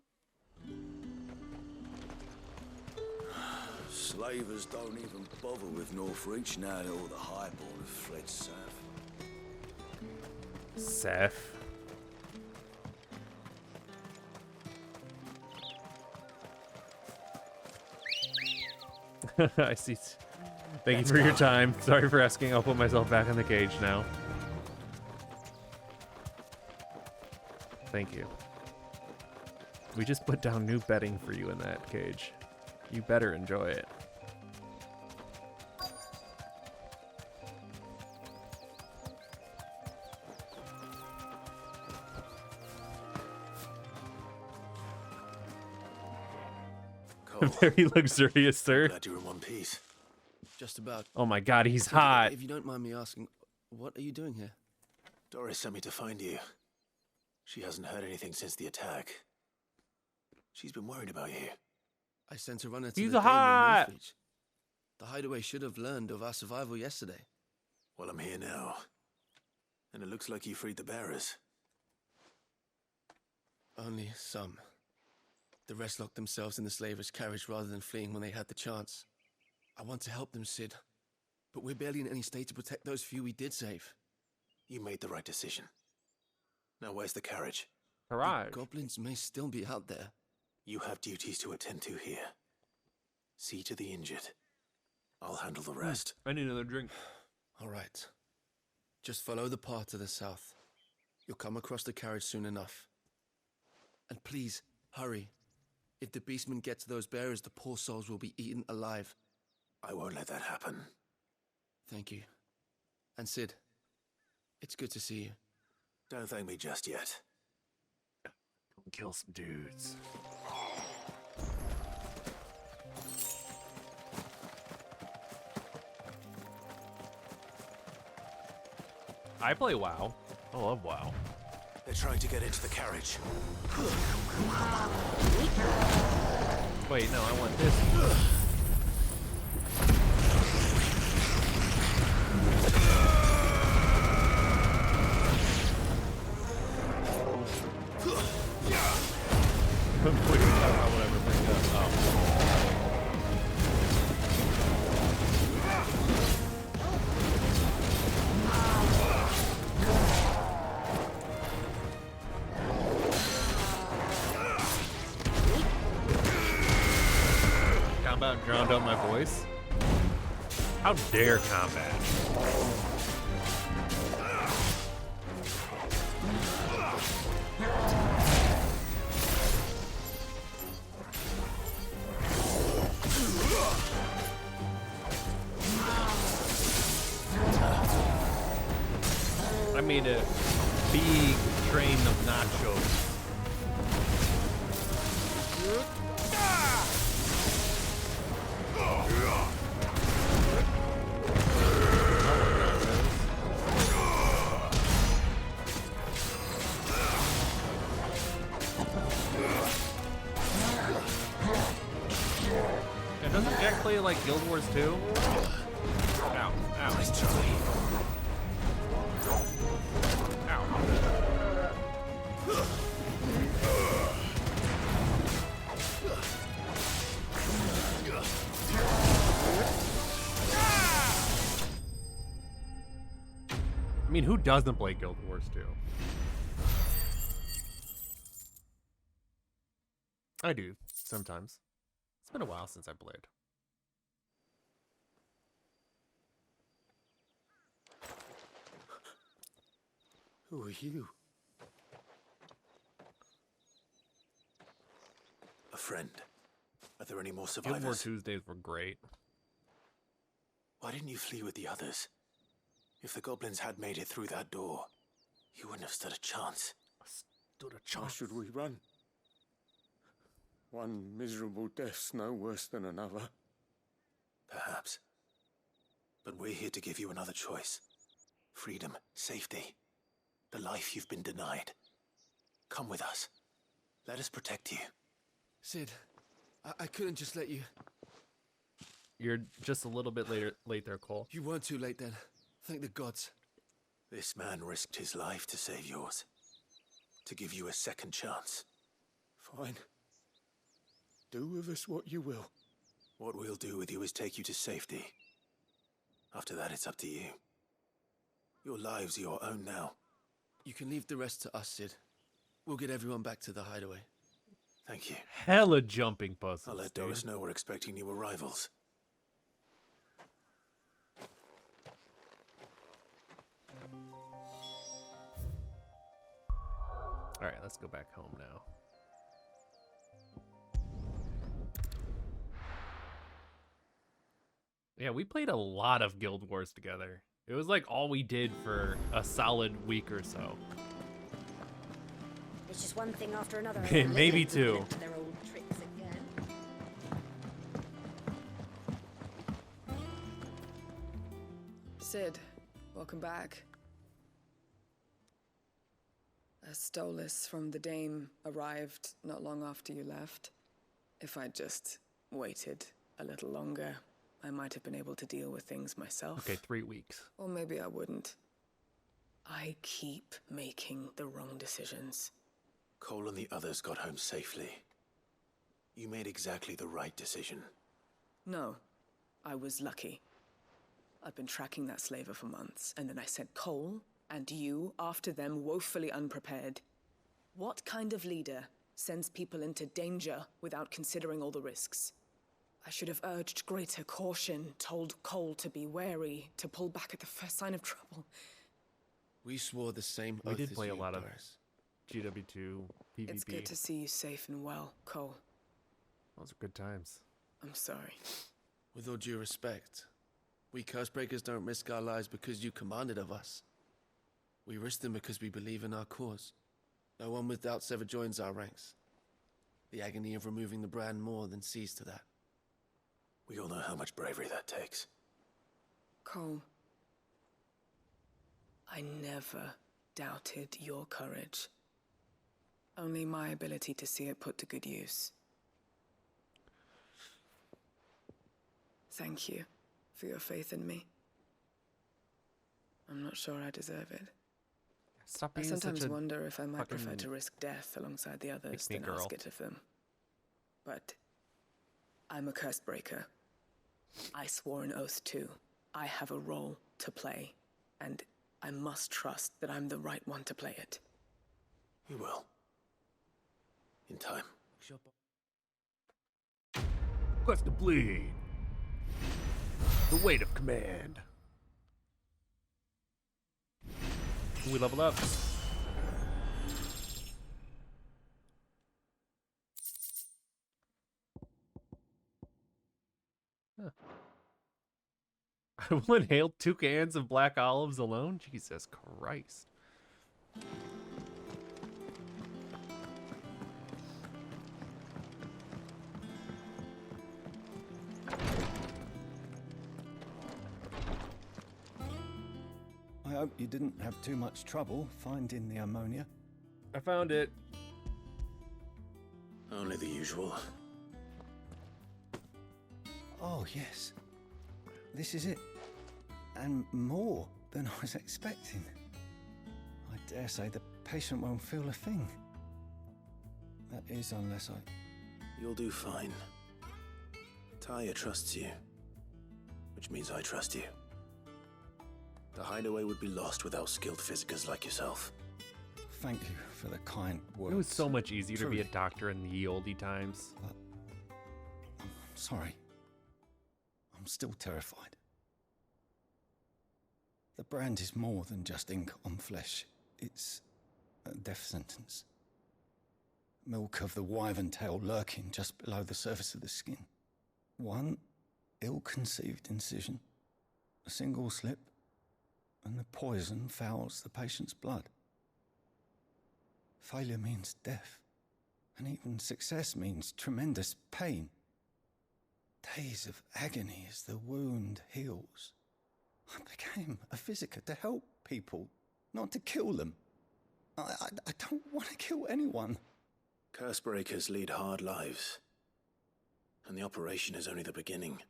Slavers don't even bother with Northreach now that all the highborn have fled south. Seth. I see. Thank you for your time. Sorry for asking. I'll put myself back in the cage now. Thank you. We just put down new bedding for you in that cage. You better enjoy it. Very luxurious, sir. Glad you're in one piece. Just about. Oh my god, he's hot. If you don't mind me asking, what are you doing here? Doris sent me to find you. She hasn't heard anything since the attack. She's been worried about you. I sent a runner to He's the hot. Northreach. The hideaway should have learned of our survival yesterday. Well, I'm here now. And it looks like you freed the bearers. Only some. The rest locked themselves in the slavers' carriage rather than fleeing when they had the chance. I want to help them, Sid. But we're barely in any state to protect those few we did save. You made the right decision. Now where's the carriage? Garage. The goblins may still be out there. You have duties to attend to here. See to the injured. I'll handle the rest. I need another drink. All right. Just follow the path to the south. You'll come across the carriage soon enough. And please, hurry. If the beastmen get to those bearers, the poor souls will be eaten alive. I won't let that happen. Thank you. And Sid, it's good to see you. Don't thank me just yet. Kill some dudes. I play WoW. I love WoW. They're trying to get into the carriage. Wait, no, I want this. Combat drowned out my voice. How dare combat? I made a big train of nachos. Yeah, doesn't Jack play like Guild Wars 2? Ow, ow. Nice try. I mean, who doesn't play Guild Wars 2? I do, sometimes. It's been a while since I played. Who are you? A friend. Are there any more survivors? Guild War Tuesdays were great. Why didn't you flee with the others? If the goblins had made it through that door, you wouldn't have stood a chance. stood a Why chance. should we run? One miserable death's no worse than another. Perhaps. But we're here to give you another choice. Freedom, safety, the life you've been denied. Come with us. Let us protect you. Sid, I couldn't just let you... You're just a little bit late there, Cole. You weren't too late then. Thank the gods. This man risked his life to save yours. To give you a second chance. Fine. Do with us what you will. What we'll do with you is take you to safety. After that, it's up to you. Your lives are your own now. You can leave the rest to us, Sid. We'll get everyone back to the hideaway. Thank you. Hella jumping puzzles. I'll let dude. Doris know we're expecting new arrivals. All right, let's go back home now. Yeah, we played a lot of Guild Wars together. It was like all we did for a solid week or so. It's just one thing after another. Maybe two. Their old tricks again. Sid, welcome back. Stolas from the Dame arrived not long after you left. If I'd just waited a little longer, I might have been able to deal with things myself. Okay, 3 weeks. Or maybe I wouldn't. I keep making the wrong decisions. Cole and the others got home safely. You made exactly the right decision. No, I was lucky. I've been tracking that slaver for months, and then I sent Cole and you after them woefully unprepared. What kind of leader sends people into danger without considering all the risks? I should have urged greater caution, told Cole to be wary, to pull back at the first sign of trouble. We swore the same We oath did as play a you, lot of Doris. GW2, PvP. It's good to see you safe and well, Cole. Those are good times. I'm sorry. With all due respect, we Cursebreakers don't risk our lives because you commanded of us. We risk them because we believe in our cause. No one with doubts ever joins our ranks. The agony of removing the brand more than sees to that. We all know how much bravery that takes. Cole, I never doubted your courage. Only my ability to see it put to good use. Thank you for your faith in me. I'm not sure I deserve it. Stop I being sometimes such a wonder if I might prefer fucking to risk death alongside the others pick-me than ask girl. it of them. But I'm a curse breaker. I swore an oath too. I have a role to play, and I must trust that I'm the right one to play it. You will. In time. Quest to bleed. The weight of command. We leveled up. Huh. I will inhale 2 cans of black olives alone? Jesus Christ. I hope you didn't have too much trouble finding the ammonia. I found it. Only the usual. Oh, yes. This is it. And more than I was expecting. I dare say the patient won't feel a thing. That is, unless I... You'll do fine. Talia trusts you. Which means I trust you. The hideaway would be lost without skilled physicers like yourself. Thank you for the kind words. It was so much easier to be a Truly. doctor in the ye olde times. I'm sorry. I'm still terrified. The brand is more than just ink on flesh. It's a death sentence. Milk of the wyvern tail lurking just below the surface of the skin. One ill-conceived incision, a single slip, and the poison fouls the patient's blood. failure means death. And even success means tremendous pain. Days of agony as the wound heals. I became a Visitor to help people, not to kill them. I don't want to kill anyone. Cursebreakers lead hard lives. And the operation is only the beginning.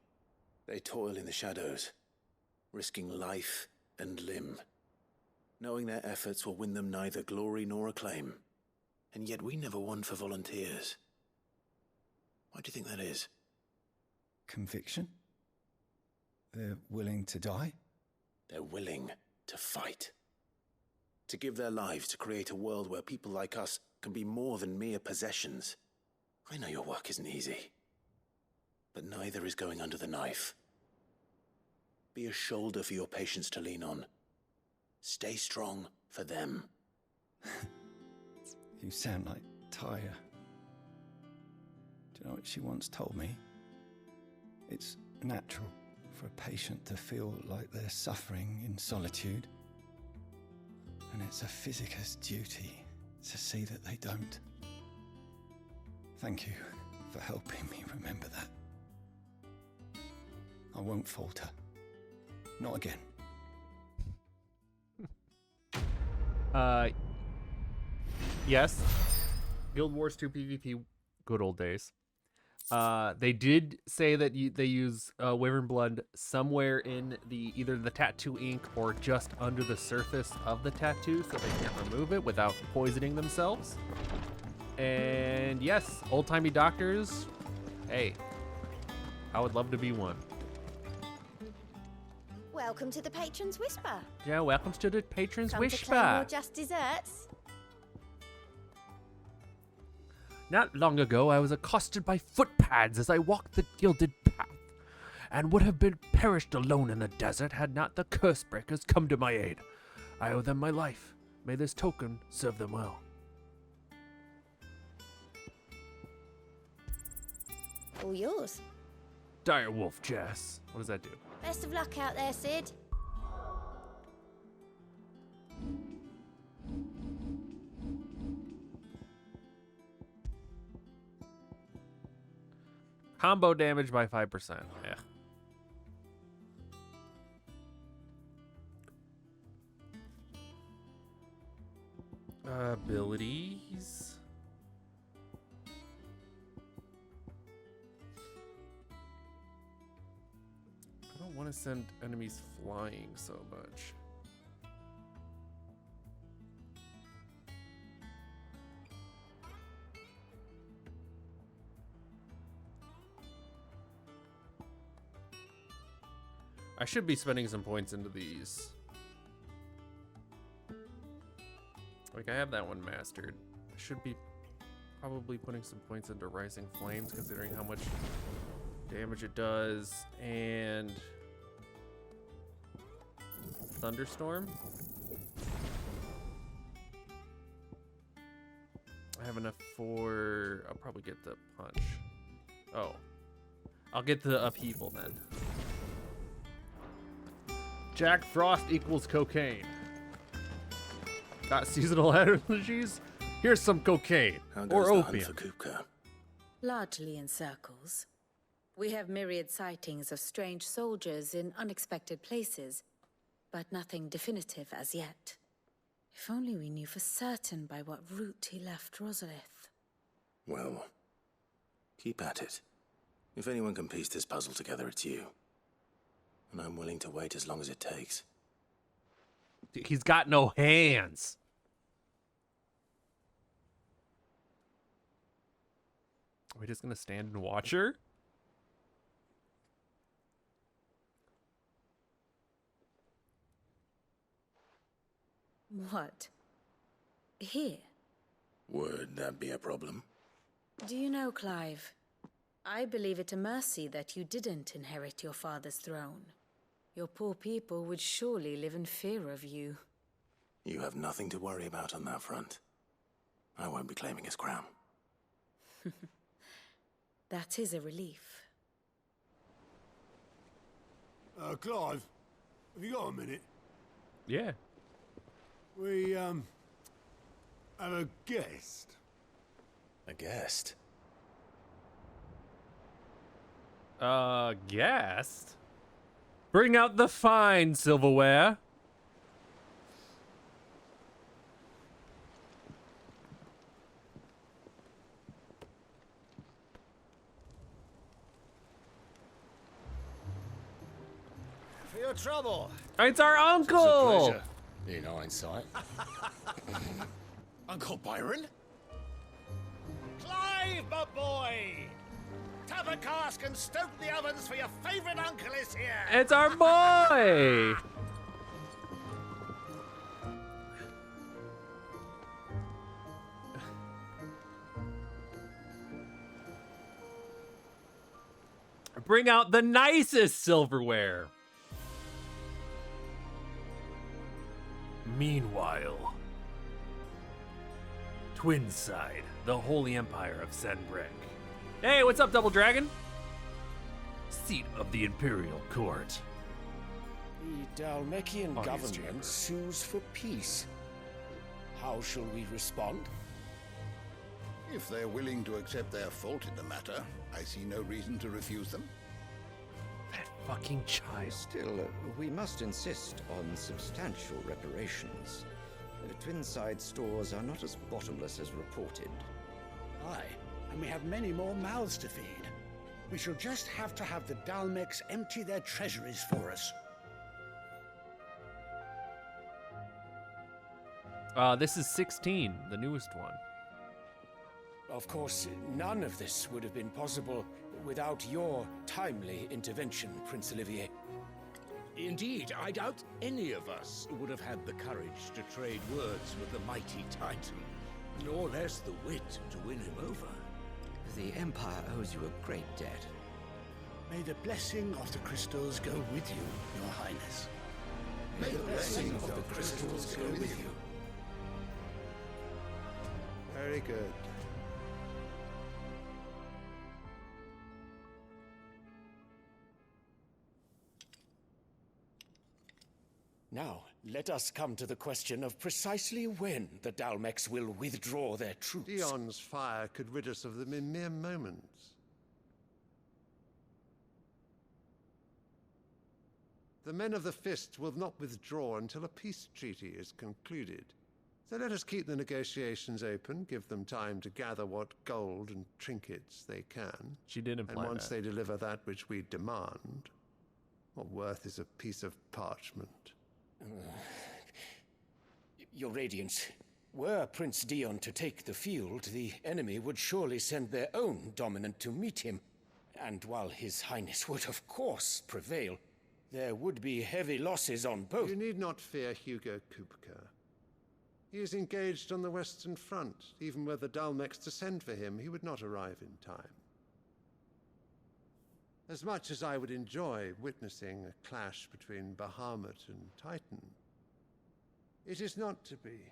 They toil in the shadows, risking life and limb, knowing their efforts will win them neither glory nor acclaim. And yet we never won for volunteers. Why do you think that is? Conviction? They're willing to die? They're willing to fight. To give their lives to create a world where people like us can be more than mere possessions. I know your work isn't easy. But neither is going under the knife. Be a shoulder for your patients to lean on. Stay strong for them. You sound like Taya. Do you know what she once told me? It's natural for a patient to feel like they're suffering in solitude. And it's a physicist's duty to see that they don't. Thank you for helping me remember that. I won't falter. Not again. Yes. Guild Wars 2 PvP, good old days. They did say that they use Wyvern Blood somewhere in either the tattoo ink or just under the surface of the tattoo, so they can't remove it without poisoning themselves. And yes, old-timey doctors, hey, I would love to be one. Welcome to the Patron's Whisper. Yeah, welcome to the Patron's Come to Whisper. claim your just desserts. Not long ago, I was accosted by footpads as I walked the gilded path, and would have been perished alone in the desert had not the Cursebreakers come to my aid. I owe them my life. May this token serve them well. All yours. Dire Wolf Jess. What does that do? Best of luck out there, Sid. Combo damage by 5%. Yeah. Abilities. I don't want to send enemies flying so much. I should be spending some points into these. Like, I have that one mastered. I should be probably putting some points into Rising Flames, considering how much damage it does, and Thunderstorm. I have enough for... I'll probably get the Punch. Oh. I'll get the Upheaval then. Jack Frost equals cocaine. Got seasonal allergies? Here's some cocaine. How goes Or the hunt opium. for Kupka? Largely in circles. We have myriad sightings of strange soldiers in unexpected places, but nothing definitive as yet. If only we knew for certain by what route he left Rosalith. Well, keep at it. If anyone can piece this puzzle together, it's you. And I'm willing to wait as long as it takes. He's got no hands. Are we just gonna stand and watch her? What? Here? Would that be a problem? Do you know, Clive? I believe it a mercy that you didn't inherit your father's throne. Your poor people would surely live in fear of you. You have nothing to worry about on that front. I won't be claiming his crown. That is a relief. Clive, have you got a minute? Yeah. We And a guest. A guest? Guest? Bring out the fine silverware. For your trouble. It's our uncle! It's a pleasure, in hindsight. Uncle Byron? Clive, my boy! Tap a cask and stoke the ovens for your favourite uncle is here! It's our boy! Bring out the nicest silverware. Meanwhile, Twinside, the Holy Empire of Sanbreque. Hey, what's up, Double Dragon? Seat of the Imperial Court. The Dalmekian Audience government chamber. sues for peace. How shall we respond? If they're willing to accept their fault in the matter, I see no reason to refuse them. That fucking child. Still, we must insist on substantial reparations. Twinside stores are not as bottomless as reported. Aye, and we have many more mouths to feed. We shall just have to have the Dalmex empty their treasuries for us. This is 16, the newest one. Of course, none of this would have been possible without your timely intervention, Prince Olivier. Indeed, I doubt any of us would have had the courage to trade words with the mighty Titan, nor less the wit to win him over. The Empire owes you a great debt. May the blessing of the crystals go with you, Your Highness. May the blessing of the crystals go with you. Very good. Now, let us come to the question of precisely when the Dalmex will withdraw their troops. Dion's fire could rid us of them in mere moments. The men of the Fist will not withdraw until a peace treaty is concluded. So let us keep the negotiations open, give them time to gather what gold and trinkets they can. She did imply And once that. they deliver that which we demand, what worth is a piece of parchment? Your Radiance, were Prince Dion to take the field, the enemy would surely send their own dominant to meet him. And while His Highness would of course prevail, there would be heavy losses on both. You need not fear Hugo Kupka. He is engaged on the Western Front. Even were the Dalmex to send for him, he would not arrive in time. As much as I would enjoy witnessing a clash between Bahamut and Titan, it is not to be.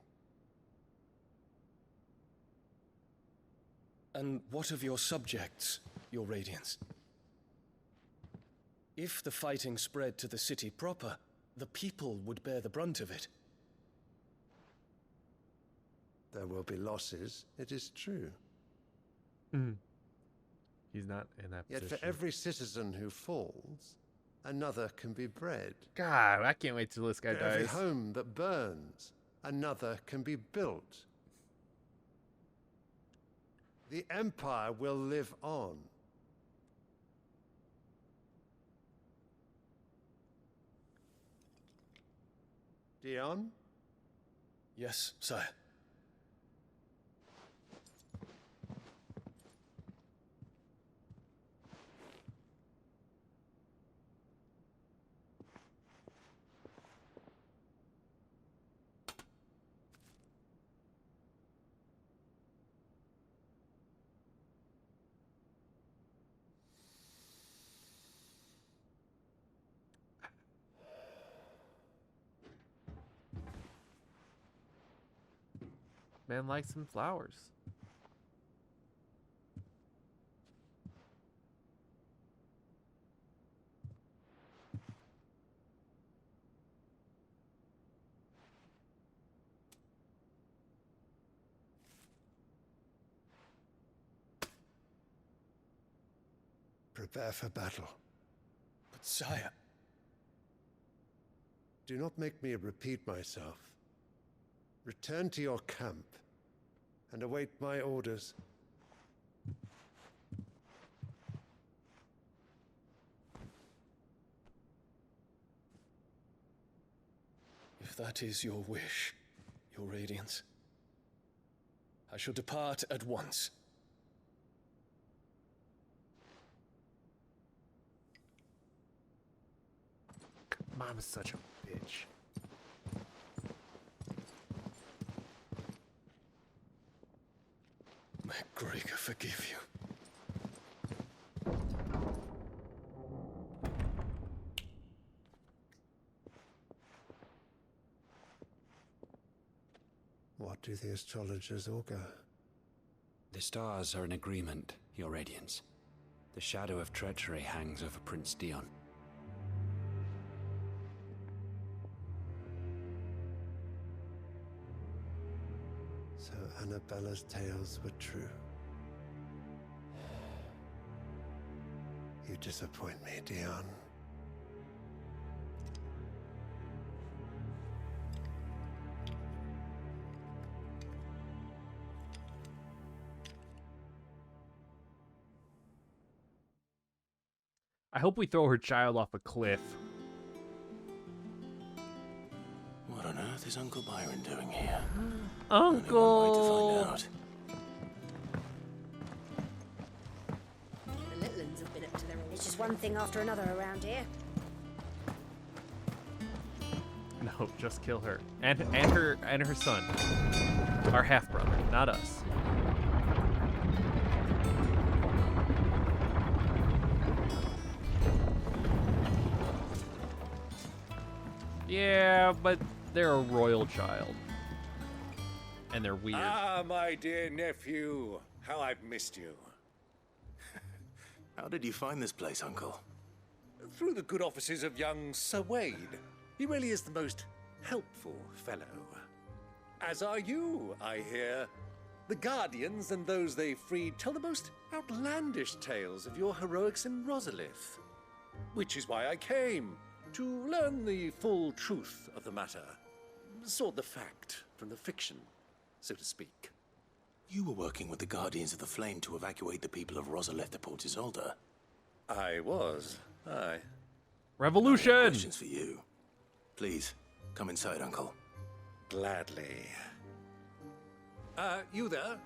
And what of your subjects, Your Radiance? If the fighting spread to the city proper, the people would bear the brunt of it. There will be losses, it is true. He's not in that Yet position. for every citizen who falls, another can be bred. God, I can't wait till this guy For every dies. home that burns, another can be built. The Empire will live on. Dion? Yes, sire. Man likes some flowers. prepare for battle. But sire... Do not make me repeat myself. Return to your camp and await my orders. If that is your wish, Your Radiance, I shall depart at once. Mom's such a bitch. May Gregor forgive you. What do the astrologers augur? The stars are in agreement, Your Radiance. The shadow of treachery hangs over Prince Dion. So Annabella's tales were true. You disappoint me, Dion. I hope we throw her child off a cliff. What on earth is Uncle Byron doing here? Uncle! Only one way to find out. The little ones have been up to their old... It's just one thing after another around here. No, just kill her. And her son. Our half-brother, not us. Yeah, but they're a royal child. And they're weird. Ah, my dear nephew. How I've missed you. How did you find this place, Uncle? Through the good offices of young Sir Wade. He really is the most helpful fellow. As are you, I hear. The Guardians and those they freed tell the most outlandish tales of your heroics in Rosalith. Which is why I came. To learn the full truth of the matter. Sort the fact from the fiction, so to speak. You were working with the Guardians of the Flame to evacuate the people of Rosalith to Port Isolde. I was, aye. Revolution! I have questions for you. Please, come inside, Uncle. Gladly. You there?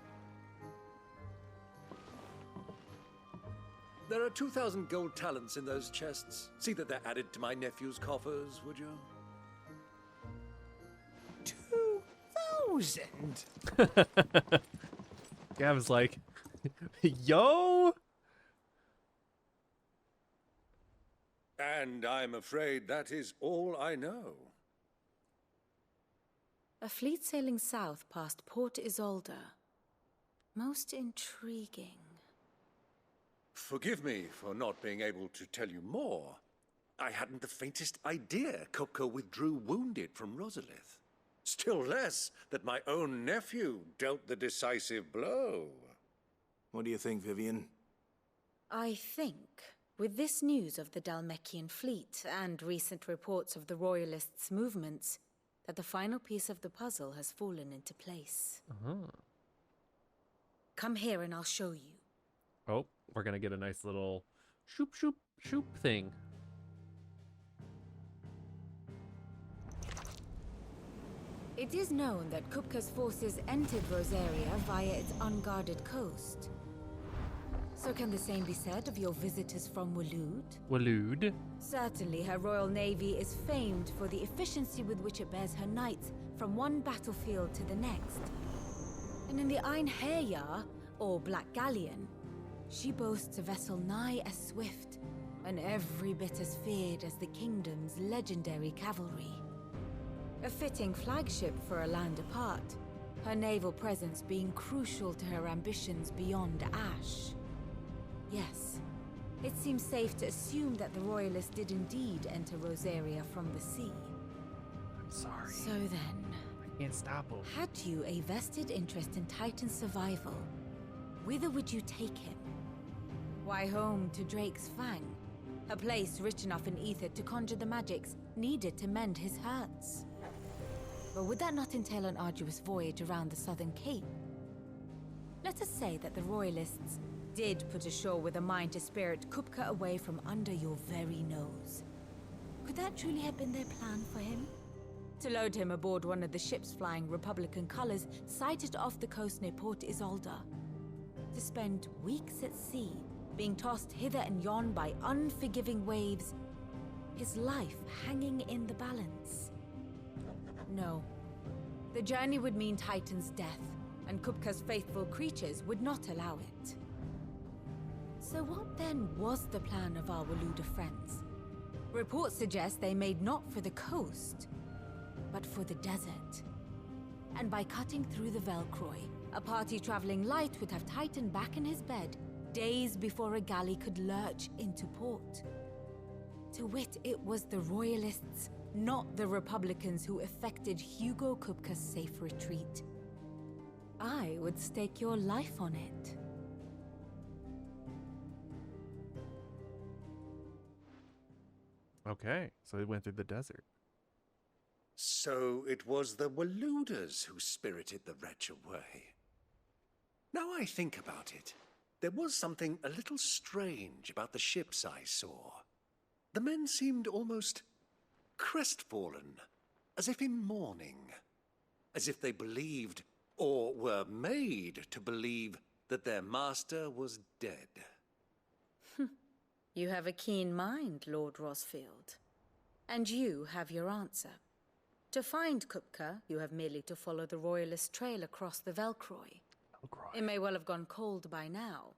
There are 2,000 gold talents in those chests. See that they're added to my nephew's coffers, would you? 2,000? Gav's like, yo! And I'm afraid that is all I know. A fleet sailing south past Port Isolde. Most intriguing. Forgive me for not being able to tell you more. I hadn't the faintest idea Kupka withdrew wounded from Rosalith. Still less that my own nephew dealt the decisive blow. What do you think, Vivian? I think, with this news of the Dhalmekian fleet and recent reports of the Royalists' movements, that the final piece of the puzzle has fallen into place. Come here and I'll show you. Oh, we're gonna get a nice little shoop, shoop, shoop thing. It is known that Kupka's forces entered Rosaria via its unguarded coast. So can the same be said of your visitors from Waloed? Waloed? Certainly her royal navy is famed for the efficiency with which it bears her knights from one battlefield to the next. And in the Einherjar, or Black Galleon, she boasts a vessel nigh as swift, and every bit as feared as the kingdom's legendary cavalry. A fitting flagship for a land apart, her naval presence being crucial to her ambitions beyond Ash. Yes, it seems safe to assume that the Royalists did indeed enter Rosaria from the sea. I'm sorry. So then, I can't stop him. had you a vested interest in Titan's survival, whither would you take him? Why, home to Drake's Fang, a place rich enough in ether to conjure the magics needed to mend his hurts. But would that not entail an arduous voyage around the southern cape? Let us say that the Royalists did put ashore with a mind to spirit Kupka away from under your very nose. Could that truly have been their plan for him? To load him aboard one of the ships flying Republican colors sighted off the coast near Port Isolde. To spend weeks at sea, being tossed hither and yon by unforgiving waves, his life hanging in the balance. No. The journey would mean Titan's death, and Kupka's faithful creatures would not allow it. So what then was the plan of our Waluda friends? Reports suggest they made not for the coast, but for the desert. And by cutting through the Velcroy, a party traveling light would have Titan back in his bed days before a galley could lurch into port. To wit, it was the Royalists, not the Republicans, who effected Hugo Kupka's safe retreat. I would stake your life on it. Okay, so they went through the desert. So it was the Waludas who spirited the wretch away. Now I think about it, there was something a little strange about the ships I saw. The men seemed almost crestfallen, as if in mourning, as if they believed, or were made to believe, that their master was dead. You have a keen mind, Lord Rosfield. And you have your answer. To find Kupka, you have merely to follow the Royalist trail across the Velcroy. It may well have gone cold by now,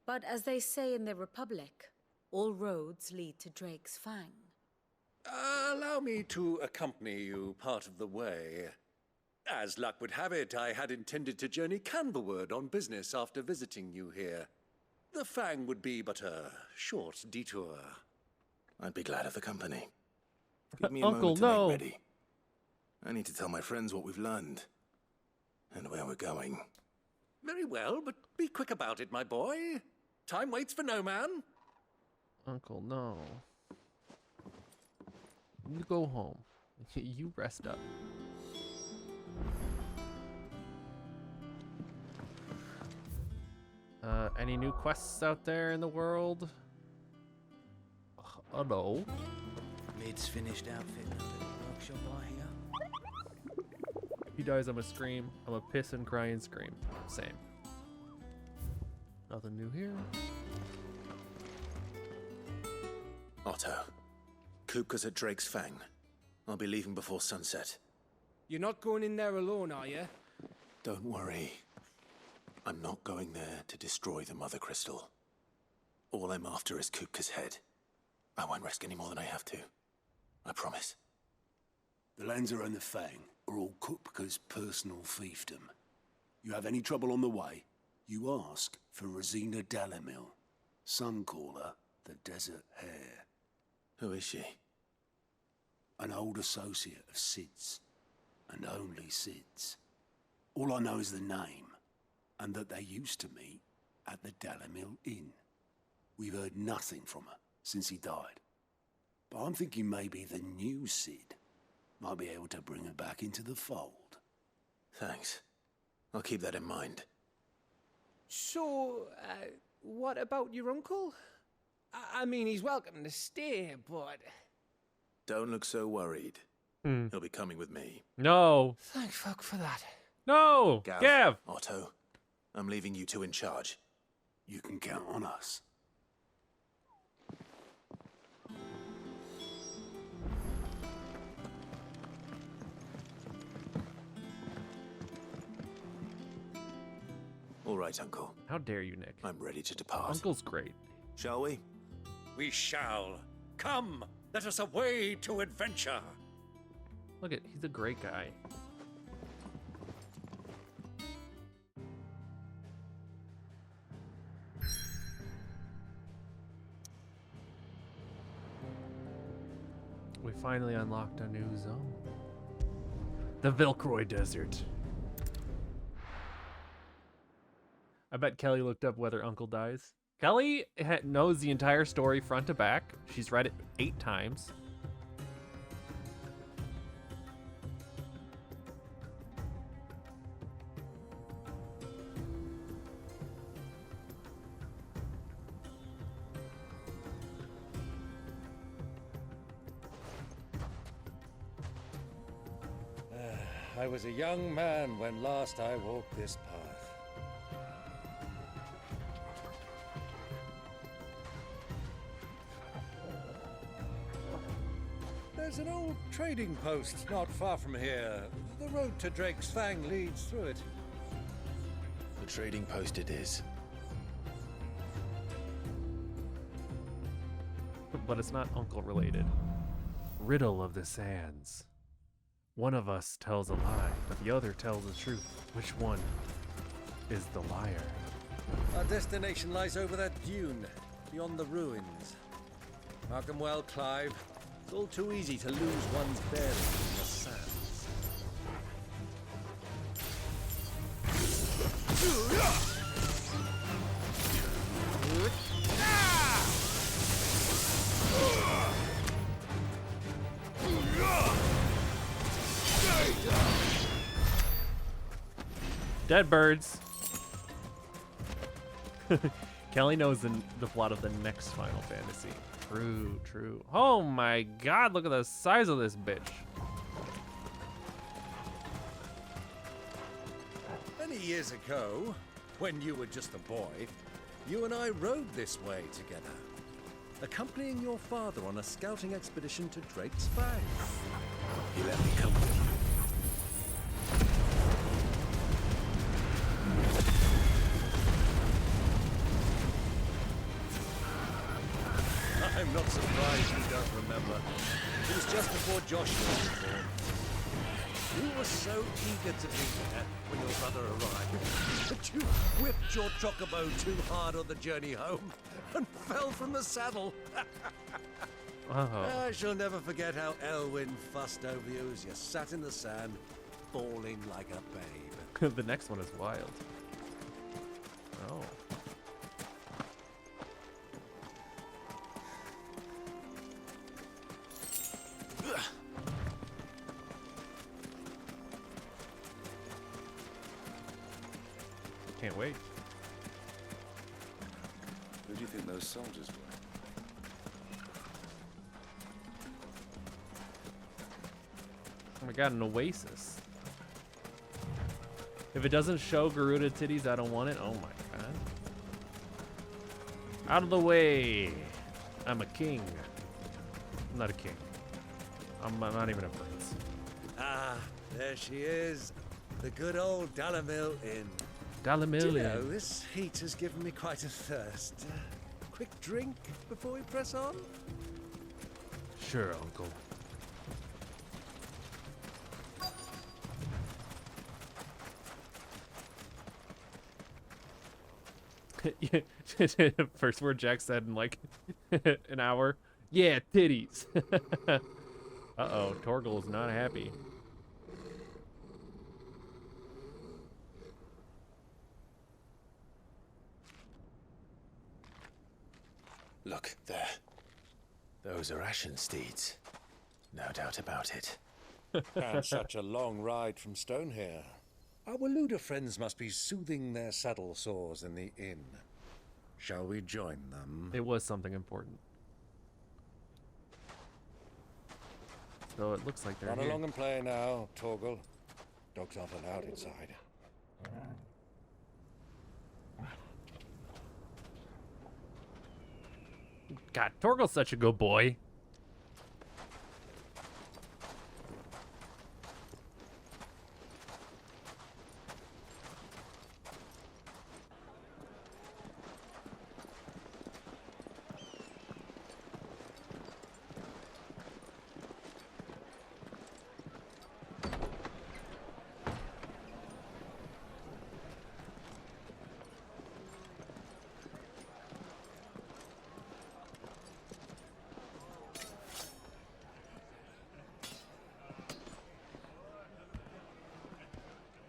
but as they say in the Republic, all roads lead to Drake's Fang. Allow me to accompany you part of the way. As luck would have it, I had intended to journey Canverward on business after visiting you here. The Fang would be but a short detour. I'd be glad of the company. Give me a Uncle, moment to make ready. I need to tell my friends what we've learned and where we're going. Very well, but be quick about it, my boy. Time waits for no man. Uncle, no. You go home. You rest up. Any new quests out there in the world? Oh no. Mid's finished outfitting up at the workshop, I hear. If he dies, I'm a scream. I'm a piss and cry and scream. Same. Nothing new here. Otto, Kupka's at Drake's Fang. I'll be leaving before sunset. You're not going in there alone, are you? Don't worry. I'm not going there to destroy the Mother Crystal. All I'm after is Kupka's head. I won't risk any more than I have to. I promise. The Lancer and the Fang are all Kupka's personal fiefdom. You have any trouble on the way, you ask for Rosina Dalamil. Some call her the Desert Hare. Who is she? An old associate of Sid's, and only Sid's. All I know is the name, and that they used to meet at the Dalamil Inn. We've heard nothing from her since he died. But I'm thinking maybe the new Sid might be able to bring her back into the fold. Thanks. I'll keep that in mind. So, what about your uncle? I mean, he's welcome to stay, but... Don't look so worried. He'll be coming with me. No. Thank fuck for that. No. Gav. Otto, I'm leaving you two in charge. You can count on us. All right, Uncle. How dare you, Nick? I'm ready to depart. Uncle's great. Shall we? We shall. Come, let us away to adventure. Look at, he's a great guy. We finally unlocked a new zone. The Velcroy Desert. I bet Kelly looked up whether Uncle dies. Kelly knows the entire story front to back. She's read it 8 times. I was a young man when last I walked this path. There's an old trading post not far from here. The road to Drake's Fang leads through it. The trading post it is. But it's not uncle related. Riddle of the Sands. One of us tells a lie, but the other tells the truth. Which one is the liar? Our destination lies over that dune, beyond the ruins. Mark 'em well, Clive. It's all too easy to lose one's bearings in the sands. Dead birds. Kelly knows the plot of the next Final Fantasy. True, true. Oh my god, look at the size of this bitch. Many years ago, when you were just a boy, you and I rode this way together, accompanying your father on a scouting expedition to Drake's Fang. He let me come with him. I'm not surprised you don't remember. It was just before Joshua was born. You were so eager to be there when your brother arrived that you whipped your chocobo too hard on the journey home and fell from the saddle. I shall never forget how Elwyn fussed over you as you sat in the sand, bawling like a babe. The next one is wild. Oh. Can't wait. Who do you think those soldiers were? Oh my god, an oasis. If it doesn't show Garuda titties, I don't want it. Oh my god. Out of the way. I'm a king. I'm not a king. I'm not even a prince. Ah, there she is. The good old Dalamil Inn. Dalamil Do you Inn. know, this heat has given me quite a thirst. Quick drink before we press on? Sure, uncle. First word Jack said in like an hour. Yeah, titties. Uh-oh, Torgal is not happy. Look, there. Those are Ashen steeds. No doubt about it. And such a long ride from Stonehere. Our Waluda friends must be soothing their saddle sores in the inn. Shall we join them? It was something important. So it looks like they're Run here. along and play now, Torgal. Dogs aren't allowed inside. God, Torgal's such a good boy.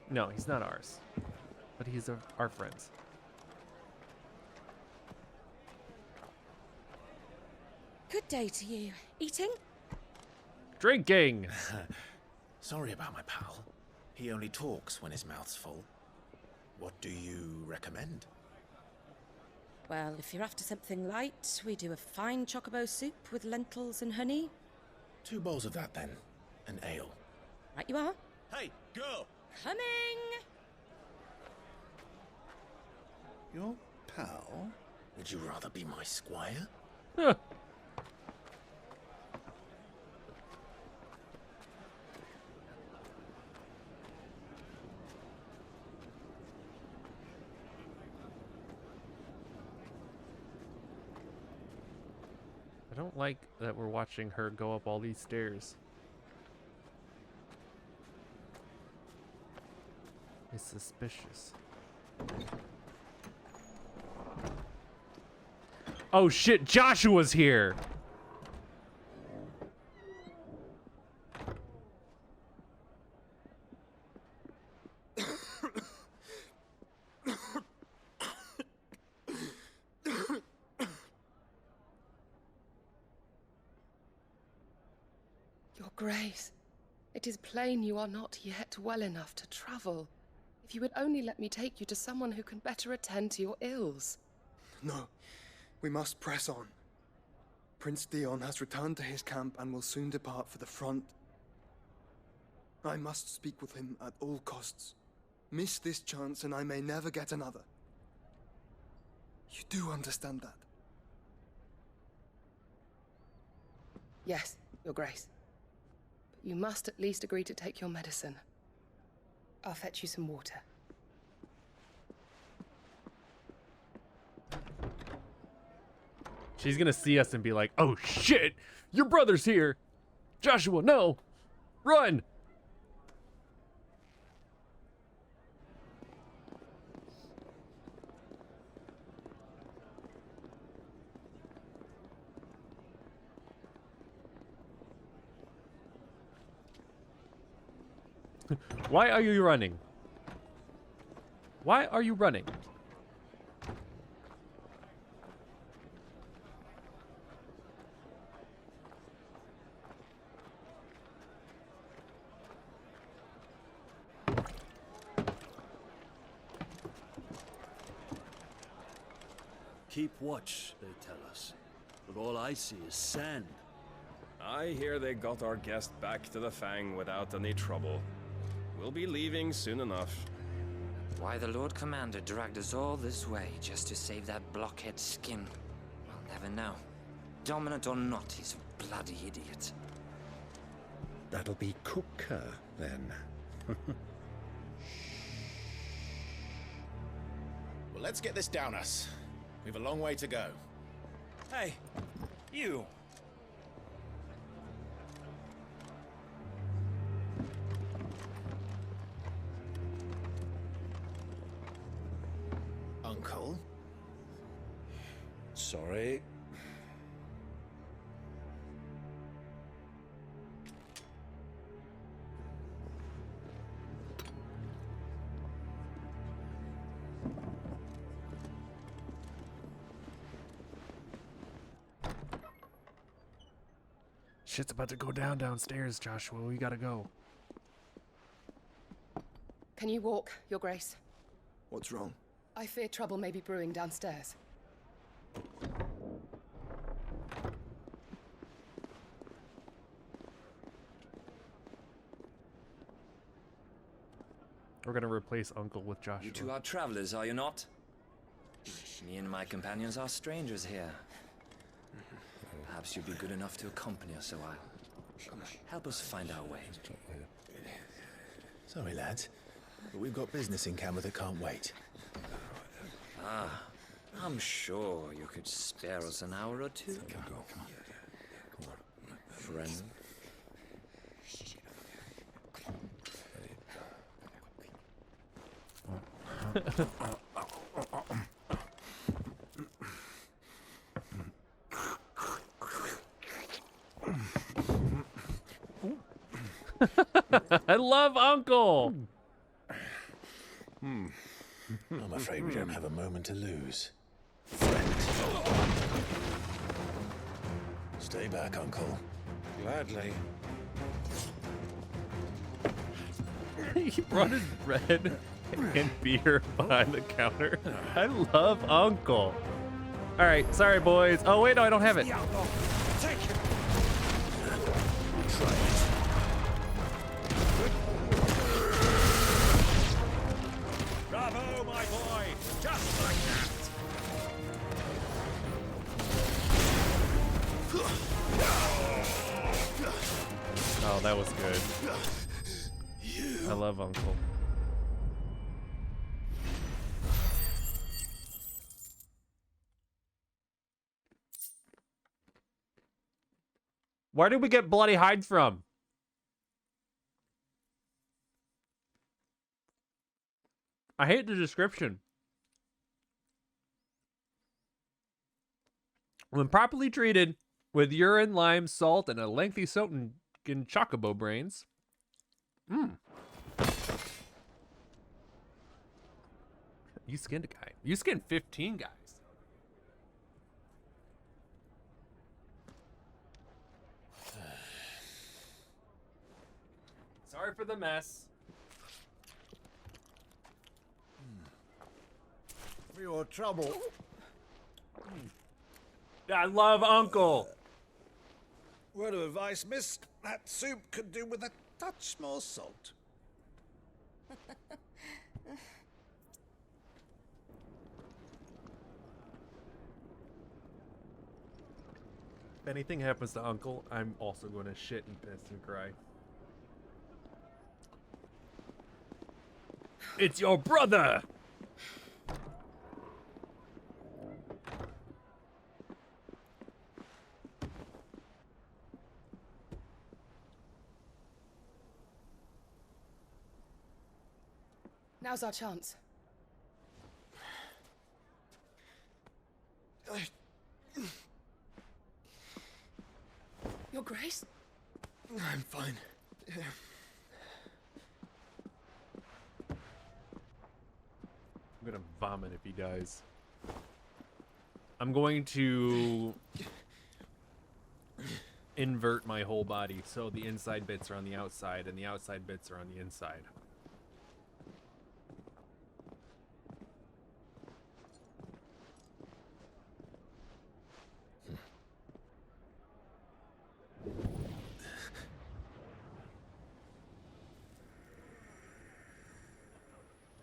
No, he's not ours. But he's our friends. Good day to you. Eating? Drinking. Sorry about my pal. He only talks when his mouth's full. What do you recommend? Well, if you're after something light, we do a fine chocobo soup with lentils and honey. 2 bowls of that, then. An ale. Right you are. Hey, girl! Coming! Your pal? Would you rather be my squire? I don't like that we're watching her go up all these stairs. It's suspicious. Oh shit, Joshua's here! Your Grace, it is plain you are not yet well enough to travel. If you would only let me take you to someone who can better attend to your ills. No, we must press on. Prince Dion has returned to his camp and will soon depart for the front. I must speak with him at all costs. Miss this chance and I may never get another. You do understand that? Yes, Your Grace. But you must at least agree to take your medicine. I'll fetch you some water. She's gonna see us and be like, oh shit, your brother's here. Joshua, no, run. Why are you running? Why are you running? Keep watch, they tell us. But all I see is sand. I hear they got our guest back to the Fang without any trouble. We'll be leaving soon enough. Why the Lord Commander dragged us all this way just to save that blockhead skin, we'll never know. Dominant or not, he's a bloody idiot. That'll be Cooker, then. Well, let's get this down us. We've a long way to go. Hey, you! Uncle? Sorry. Shit's about to go down downstairs, Joshua. We gotta go. Can you walk, Your Grace? What's wrong? I fear trouble may be brewing downstairs. We're gonna replace Uncle with Joshua. You two are travelers, are you not? Me and my companions are strangers here. Perhaps you'd be good enough to accompany us a while. Help us find our way. Sorry, lads, but we've got business in Camber that can't wait. Ah, I'm sure you could spare us an hour or two. Come on. Friend. I love Uncle! I'm afraid we don't have a moment to lose. Stay back, Uncle. Gladly. He brought his bread and beer behind the counter. I love Uncle. All right, sorry, boys. Oh, wait, no, I don't have it. Take it. Try it. Bravo, my boy! Just like that! Oh, that was good. I love Uncle. Where did we get bloody hides from? I hate the description. When properly treated with urine, lime, salt, and a lengthy soak in chocobo brains. You skinned a guy. You skinned 15 guys. Sorry for the mess. For your trouble. I love Uncle. Word of advice, miss. That soup could do with a touch more salt. If anything happens to Uncle, I'm also going to shit and piss and cry. It's your brother! Now's our chance. Your Grace? I'm fine. I'm gonna vomit if he dies. I'm going to invert my whole body so the inside bits are on the outside and the outside bits are on the inside.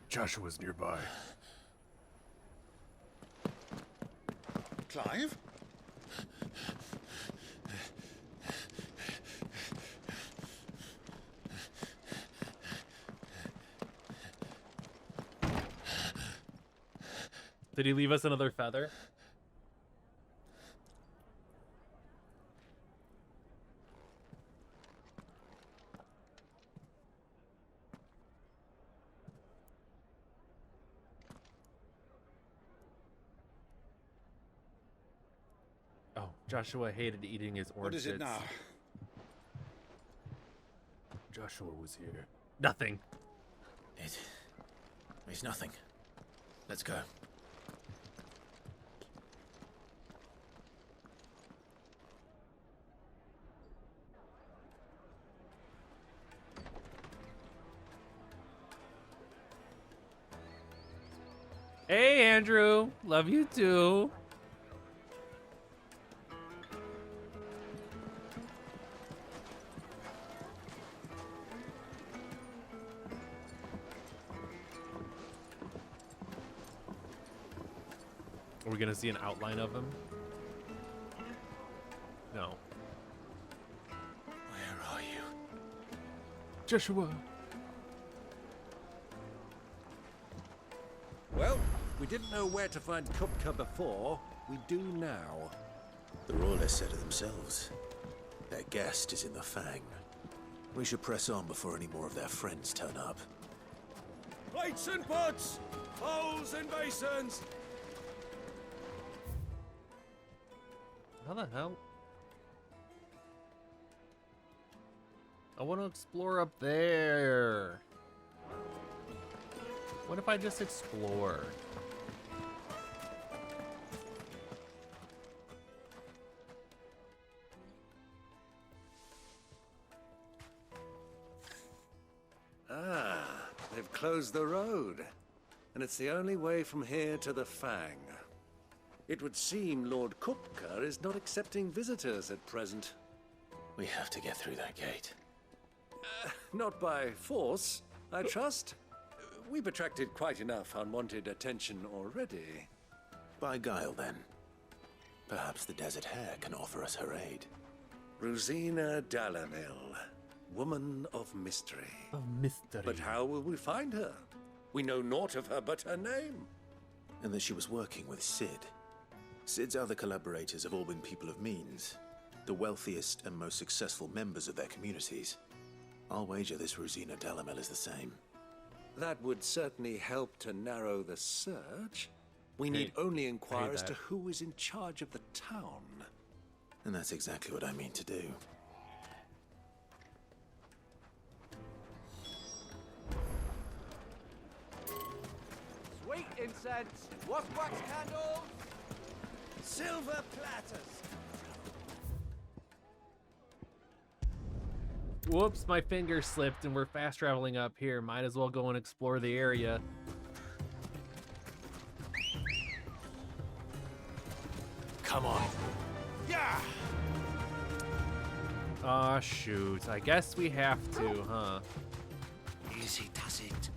Joshua's nearby. Clive? Did he leave us another feather? Oh, Joshua hated eating his orange What is it bits. now? Joshua was here. Nothing. It's nothing. Let's go. Hey, Andrew. Love you too. Are we gonna see an outline of him? No. Where are you? Joshua. Well, we didn't know where to find Kupka before. We do now. The Royalists said it themselves. Their guest is in the Fang. We should press on before any more of their friends turn up. Plates and pots! Bowls and basins! How the hell? I want to explore up there. What if I just explore? They've closed the road, and it's the only way from here to the Fang. It would seem Lord Kupka is not accepting visitors at present. We have to get through that gate. Not by force, I trust. We've attracted quite enough unwanted attention already. By guile, then. Perhaps the Desert Hare can offer us her aid. Rosina Dalamil, woman of mystery. Of mystery. But how will we find her? We know naught of her but her name. And that she was working with Cid. Cid's other collaborators have all been people of means, the wealthiest and most successful members of their communities. I'll wager this Rosina Dalamil is the same. That would certainly help to narrow the search. We need only inquire as to who is in charge of the town. And that's exactly what I mean to do. Sweet incense, wax candles, silver platters. Whoops, my finger slipped and we're fast traveling up here. Might as well go and explore the area. Come on. Yeah. Aw, shoot. I guess we have to, huh? Easy does it.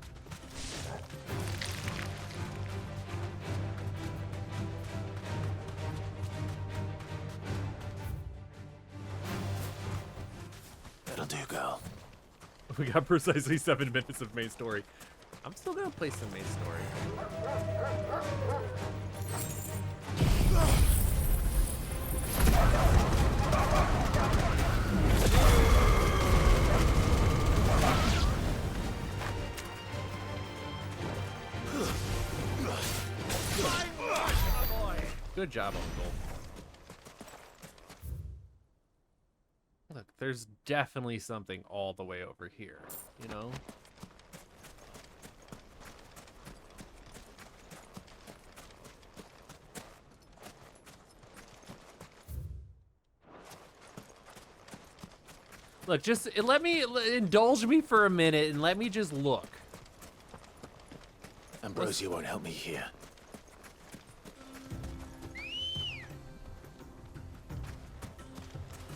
That'll do, girl. We got precisely 7 minutes of main story. I'm still gonna play some main story. Good job, Uncle. Look, there's definitely something all the way over here, you know? Look, just indulge me for a minute and let me just look. Ambrosia won't help me here.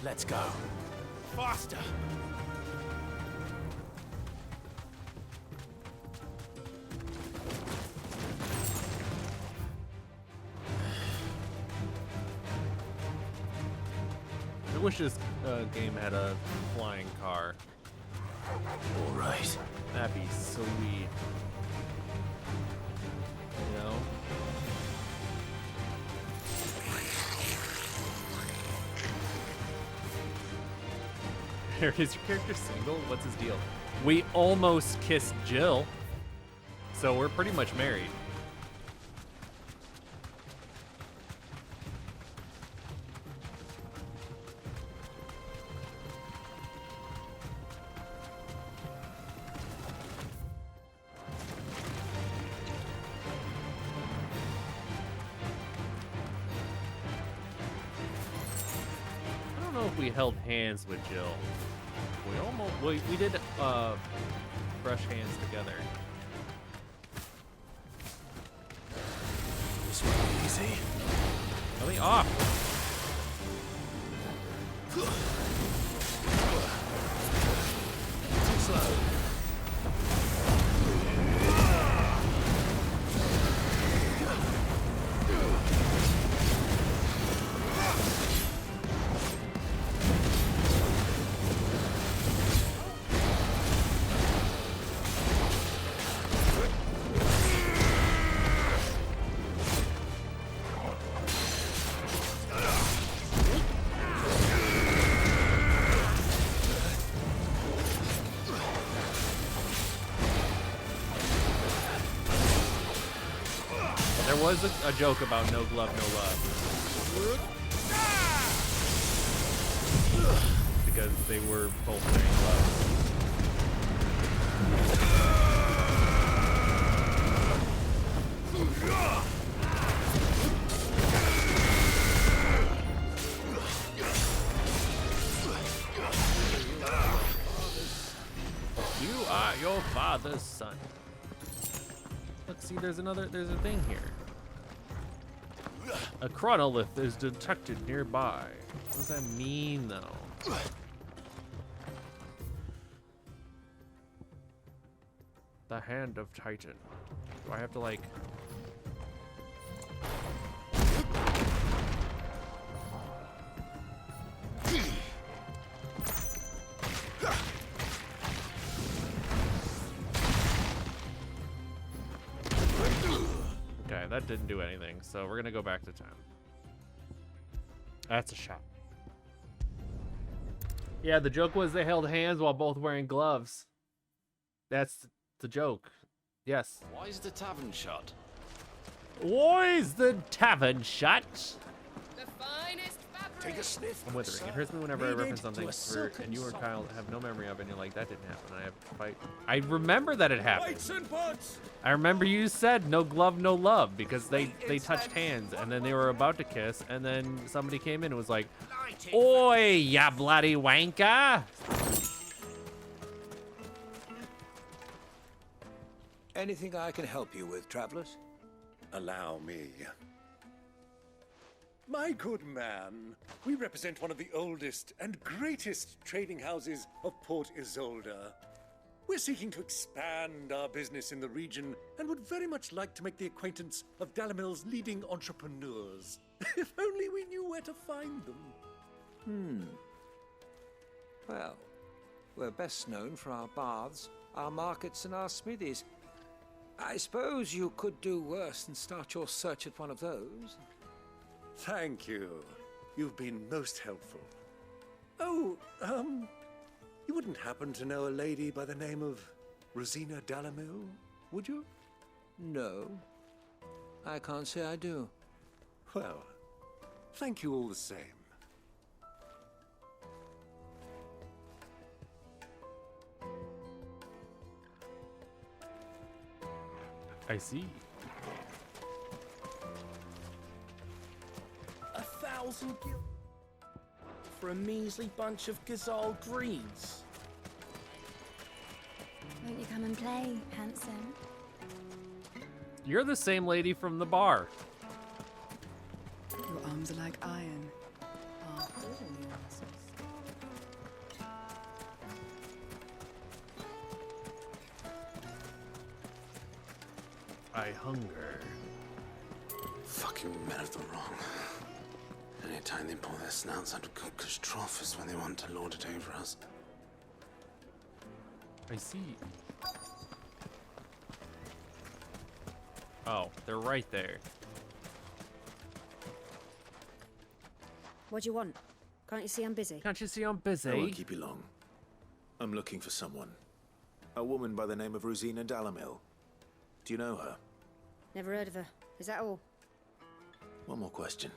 Let's go. Faster. I wish this game had a flying car. All right. That'd be sweet. You know? Is your character single? What's his deal? We almost kissed Jill, so we're pretty much married. I don't know if we held hands with Jill. We did brush hands together. This won't be easy. Let me off. Too slow. There was a joke about no glove, no love. Because they were both wearing gloves. You are your father's son. Look, see, there's a thing here. A chronolith is detected nearby. What does that mean, though? The Hand of Titan. Do I have to, like... Okay, that didn't do anything, so we're gonna go back to town. That's a shot. Yeah, the joke was they held hands while both wearing gloves. That's the joke. Yes. Why is the tavern shut? Why is the tavern shut? The finest fabric. Take a sniff. I'm withering. It hurts me whenever I Kneaded reference something to a and you or silken Kyle have no memory of it, and you're like, that didn't happen. I have to fight. I remember that it happened. Weights and pots. I remember you said no glove, no love, because they touched hands, and then they were about to kiss, and then somebody came in and was like, "Oi, ya bloody wanker!" Anything I can help you with, travelers? Allow me. My good man, we represent one of the oldest and greatest trading houses of Port Isolde. We're seeking to expand our business in the region and would very much like to make the acquaintance of Dalimil's leading entrepreneurs. If only we knew where to find them. Well, we're best known for our baths, our markets, and our smithies. I suppose you could do worse than start your search at one of those. Thank you. You've been most helpful. Oh, you wouldn't happen to know a lady by the name of Rosina Dalimil, would you? No, I can't say I do. Well, thank you all the same. I see. 1,000 gil for a measly bunch of Gazal greens. Won't you come and play, handsome? You're the same lady from the bar. Your arms are like iron. I hunger. Fucking men of the wrong. Anytime they pull their snouts out of Cook's trough is when they want to lord it over us. I see. Oh, they're right there. What do you want? Can't you see I'm busy? Can't you see I'm busy? I won't keep you long. I'm looking for someone. A woman by the name of Rosina Dalimil. Do you know her? Never heard of her. Is that all? One more question.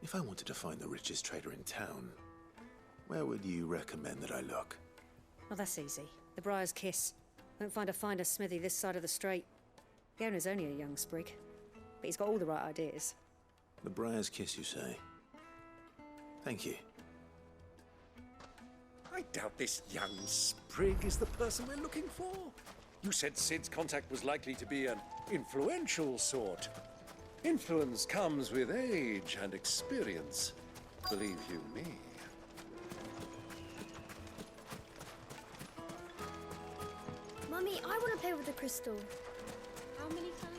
If I wanted to find the richest trader in town, where would you recommend that I look? Oh, that's easy. The Briar's Kiss. Won't find a finer smithy this side of the strait. The owner's only a young sprig, but he's got all the right ideas. The Briar's Kiss, you say? Thank you. I doubt this young sprig is the person we're looking for. You said Sid's contact was likely to be an influential sort. Influence comes with age and experience, believe you me. Mummy, I want to play with the crystal. How many times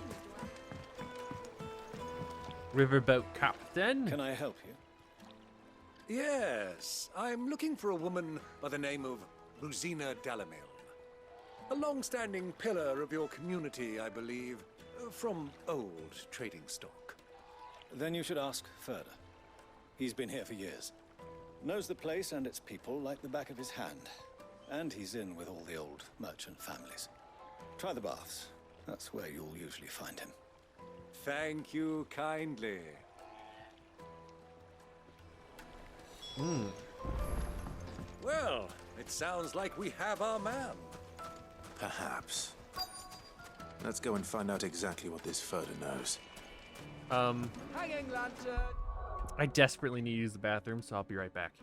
do I... Riverboat captain. Can I help you? Yes, I'm looking for a woman by the name of Rosina Dalimil. A long-standing pillar of your community, I believe, from old trading stock. Then you should ask further. He's been here for years. Knows the place and its people like the back of his hand. And he's in with all the old merchant families. Try the baths. That's where you'll usually find him. Thank you kindly. Well, it sounds like we have our man. Perhaps. Let's go and find out exactly what this Furder knows. Hanging lantern. I desperately need to use the bathroom, so I'll be right back.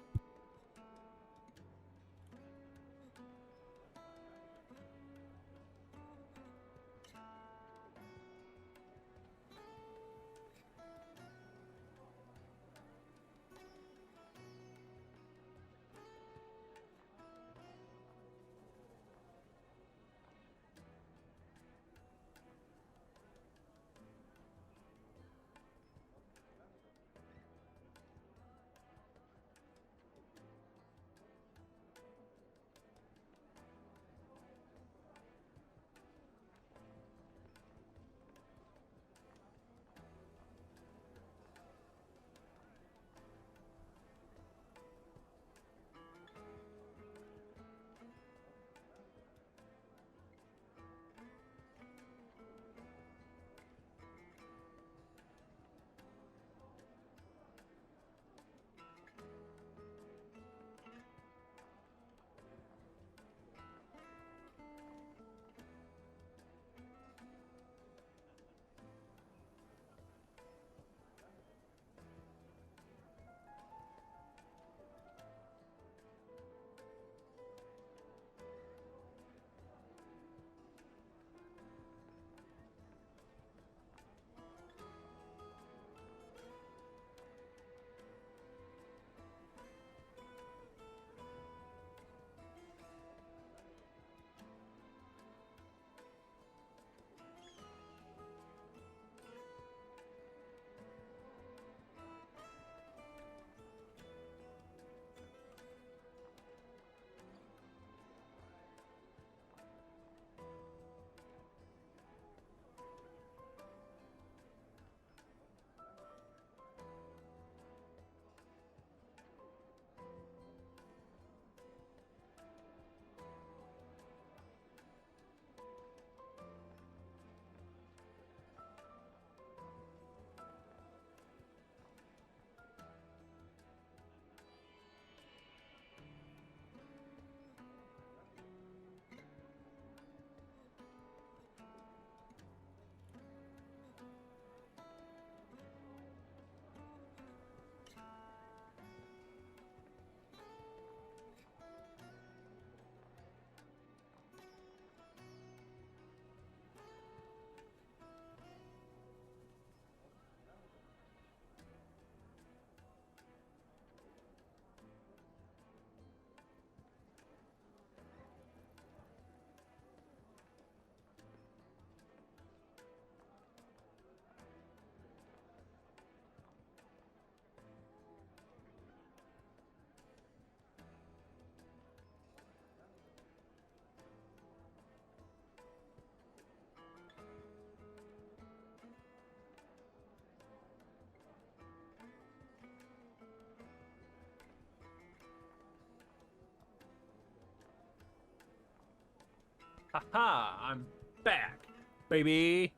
Haha, I'm back, baby.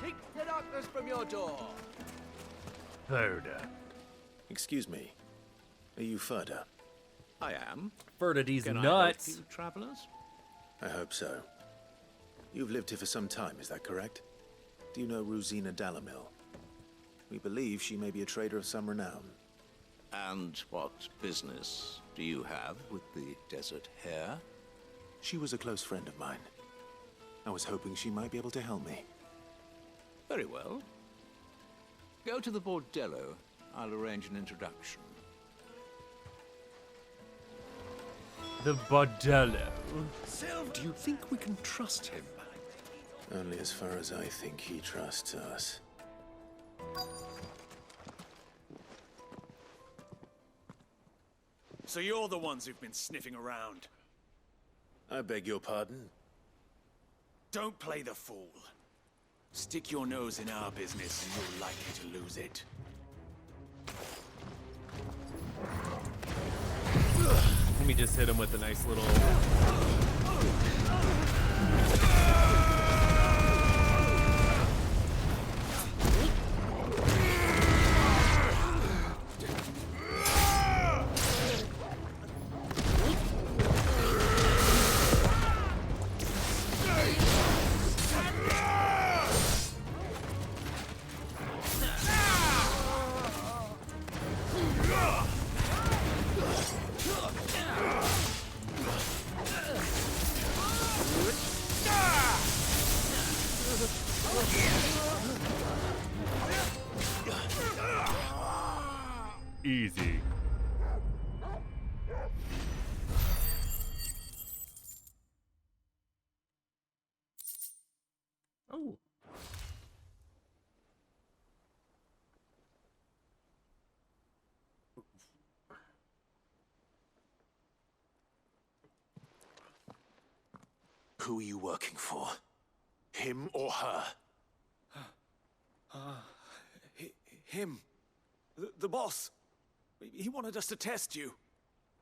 Keep the darkness from your door. Ferda. Excuse me. Are you Ferda? I am. Ferda, these Can nuts. I help you, travelers? I hope so. You've lived here for some time, is that correct? Do you know Rosina Dalamil? We believe she may be a trader of some renown. And what business do you have with the desert hare? She was a close friend of mine. I was hoping she might be able to help me. Very well. Go to the bordello. I'll arrange an introduction. The bordello. Sylv, do you think we can trust him? Only as far as I think he trusts us. So you're the ones who've been sniffing around. I beg your pardon? Don't play the fool. Stick your nose in our business and you're likely to lose it. Let me just hit him with a nice little... Easy. Oh. Who are you working for? Him or her? Him. The boss. He wanted us to test you.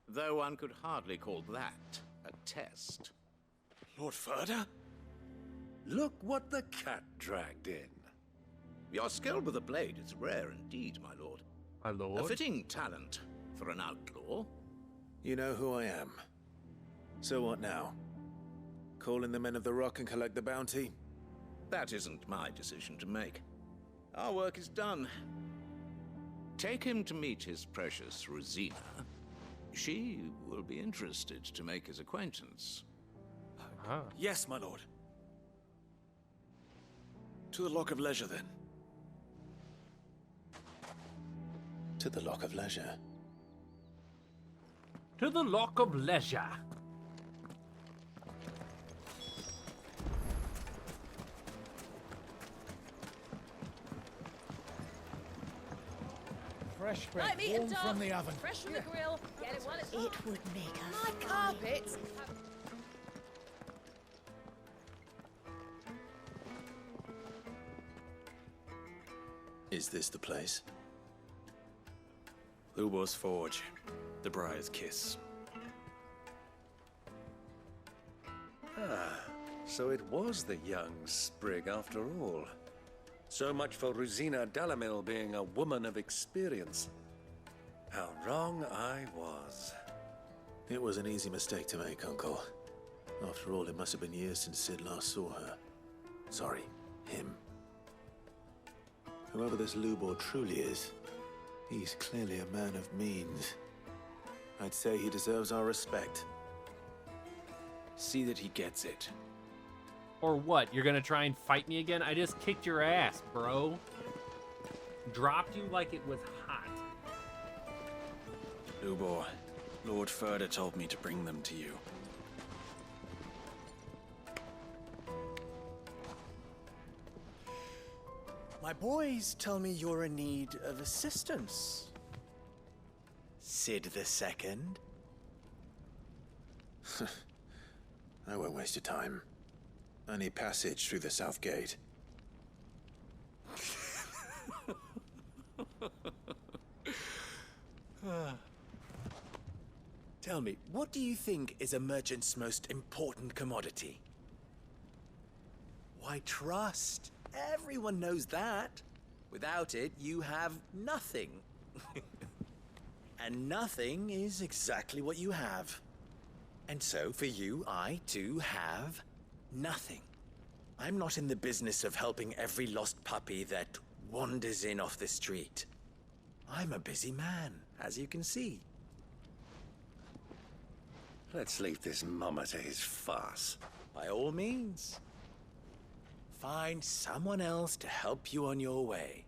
Though one could hardly call that a test. Lord Ferda? Look what the cat dragged in. Your skill with the blade is rare indeed, my lord. My lord? A fitting talent for an outlaw. You know who I am. So what now? Call in the Men of the Rock and collect the bounty? That isn't my decision to make. Our work is done. Take him to meet his precious Rosina. She will be interested to make his acquaintance. Yes, my lord. To the Lock of Leisure, then. To the Lock of Leisure. To the Lock of Leisure. Fresh bread, Like meat and warm dog. from the oven. Fresh from the grill. Get it while it's hot. It would make a My carpets. Is this the place? Lubor's Forge. The Briar's Kiss. Ah, so it was the young sprig after all. So much for Rosina Dalamil being a woman of experience. How wrong I was. It was an easy mistake to make, Uncle. After all, it must have been years since Sid last saw her. Sorry, him. Whoever this Lubor truly is, he's clearly a man of means. I'd say he deserves our respect. See that he gets it. Or what? You're gonna try and fight me again? I just kicked your ass, bro. Dropped you like it was hot. Lubor, Lord Ferda told me to bring them to you. My boys tell me you're in need of assistance. Sid the Second? I won't waste your time. I need passage through the south gate. Tell me, what do you think is a merchant's most important commodity? Why, trust. Everyone knows that. Without it, you have nothing. And nothing is exactly what you have. And so, for you, I, too, have nothing. I'm not in the business of helping every lost puppy that wanders in off the street. I'm a busy man, as you can see. Let's leave this mummer to his farce. By all means. Find someone else to help you on your way.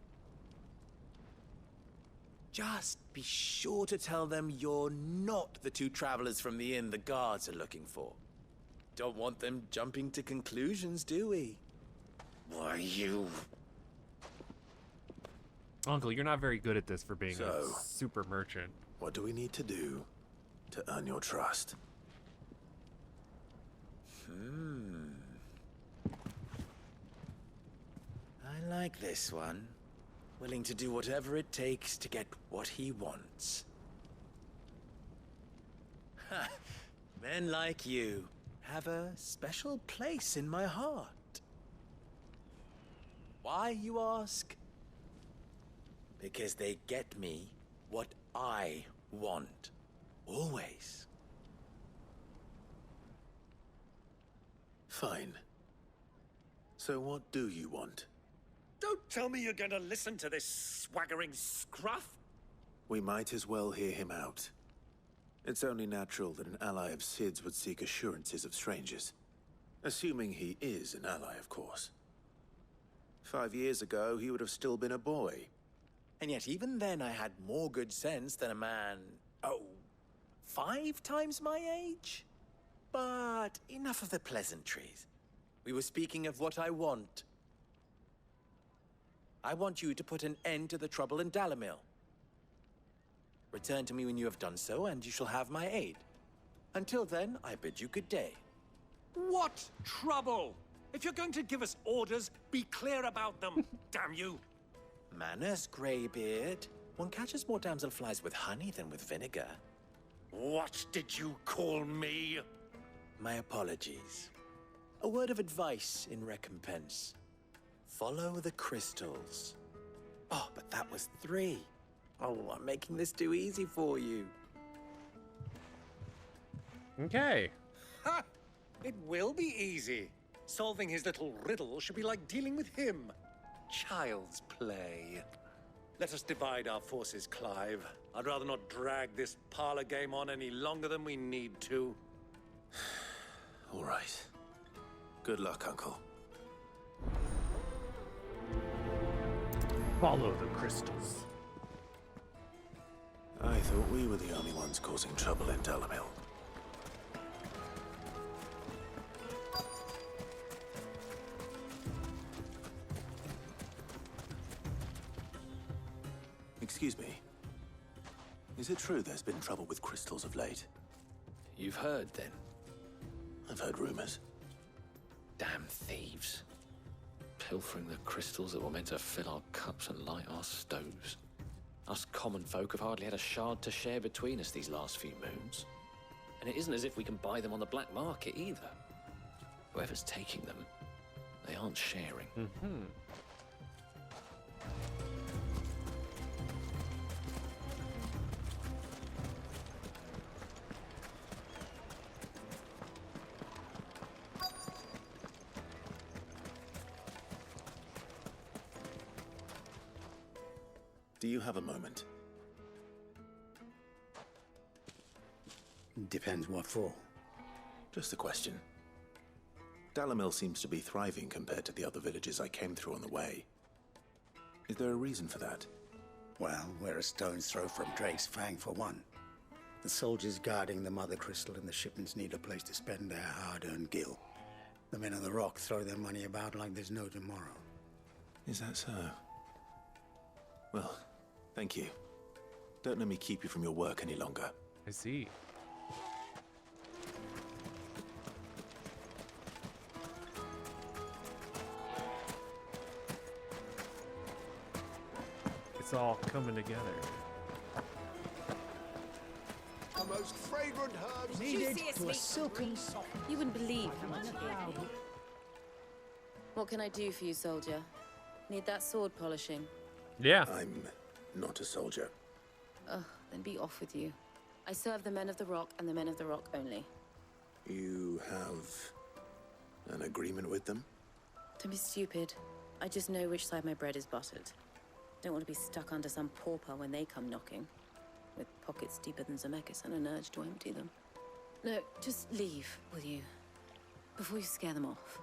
Just be sure to tell them you're not the two travelers from the inn the guards are looking for. Don't want them jumping to conclusions, do we? Why, you... Uncle, you're not very good at this for being So, a super merchant. What do we need to do to earn your trust? I like this one. Willing to do whatever it takes to get what he wants. Ha! Men like you have a special place in my heart. Why, you ask? Because they get me what I want. Always. Fine. So what do you want? Don't tell me you're going to listen to this swaggering scruff! We might as well hear him out. It's only natural that an ally of Sid's would seek assurances of strangers. Assuming he is an ally, of course. 5 years ago, he would have still been a boy. And yet even then I had more good sense than a man, 5 times my age? But enough of the pleasantries. We were speaking of what I want. I want you to put an end to the trouble in Dalimil. Return to me when you have done so, and you shall have my aid. Until then, I bid you good day. What trouble? If you're going to give us orders, be clear about them, damn you! Manners, Greybeard. One catches more damselflies with honey than with vinegar. What did you call me? My apologies. A word of advice in recompense. Follow the crystals. Oh, but that was 3. Oh, I'm making this too easy for you. Okay. Ha! It will be easy. Solving his little riddle should be like dealing with him. Child's play. Let us divide our forces, Clive. I'd rather not drag this parlor game on any longer than we need to. All right. Good luck, Uncle. Follow the crystals. I thought we were the only ones causing trouble in Dalimil. Excuse me. Is it true there's been trouble with crystals of late? You've heard, then? I've heard rumors. Damn thieves. Pilfering the crystals that were meant to fill our cups and light our stoves. Us common folk have hardly had a shard to share between us these last few moons. And it isn't as if we can buy them on the black market either. Whoever's taking them, they aren't sharing. Mm-hmm. Do you have a moment? Depends what for. Just a question. Dalimil seems to be thriving compared to the other villages I came through on the way. Is there a reason for that? Well, we're a stone's throw from Drake's Fang, for one. The soldiers guarding the Mother Crystal and the shipments need a place to spend their hard-earned gil. The men of the Rock throw their money about like there's no tomorrow. Is that so? Well, thank you. Don't let me keep you from your work any longer. I see. It's all coming together. Come most fragrant herbs Needed to a silken soft. You wouldn't believe how much he gave me. What can I do for you, soldier? Need that sword polishing? Yeah. I'm not a soldier. Ugh, then be off with you. I serve the men of the Rock and the men of the Rock only. You have an agreement with them? Don't be stupid. I just know which side my bread is buttered. Don't want to be stuck under some pauper when they come knocking, with pockets deeper than Zemeckis and an urge to empty them. No, just leave, will you? Before you scare them off.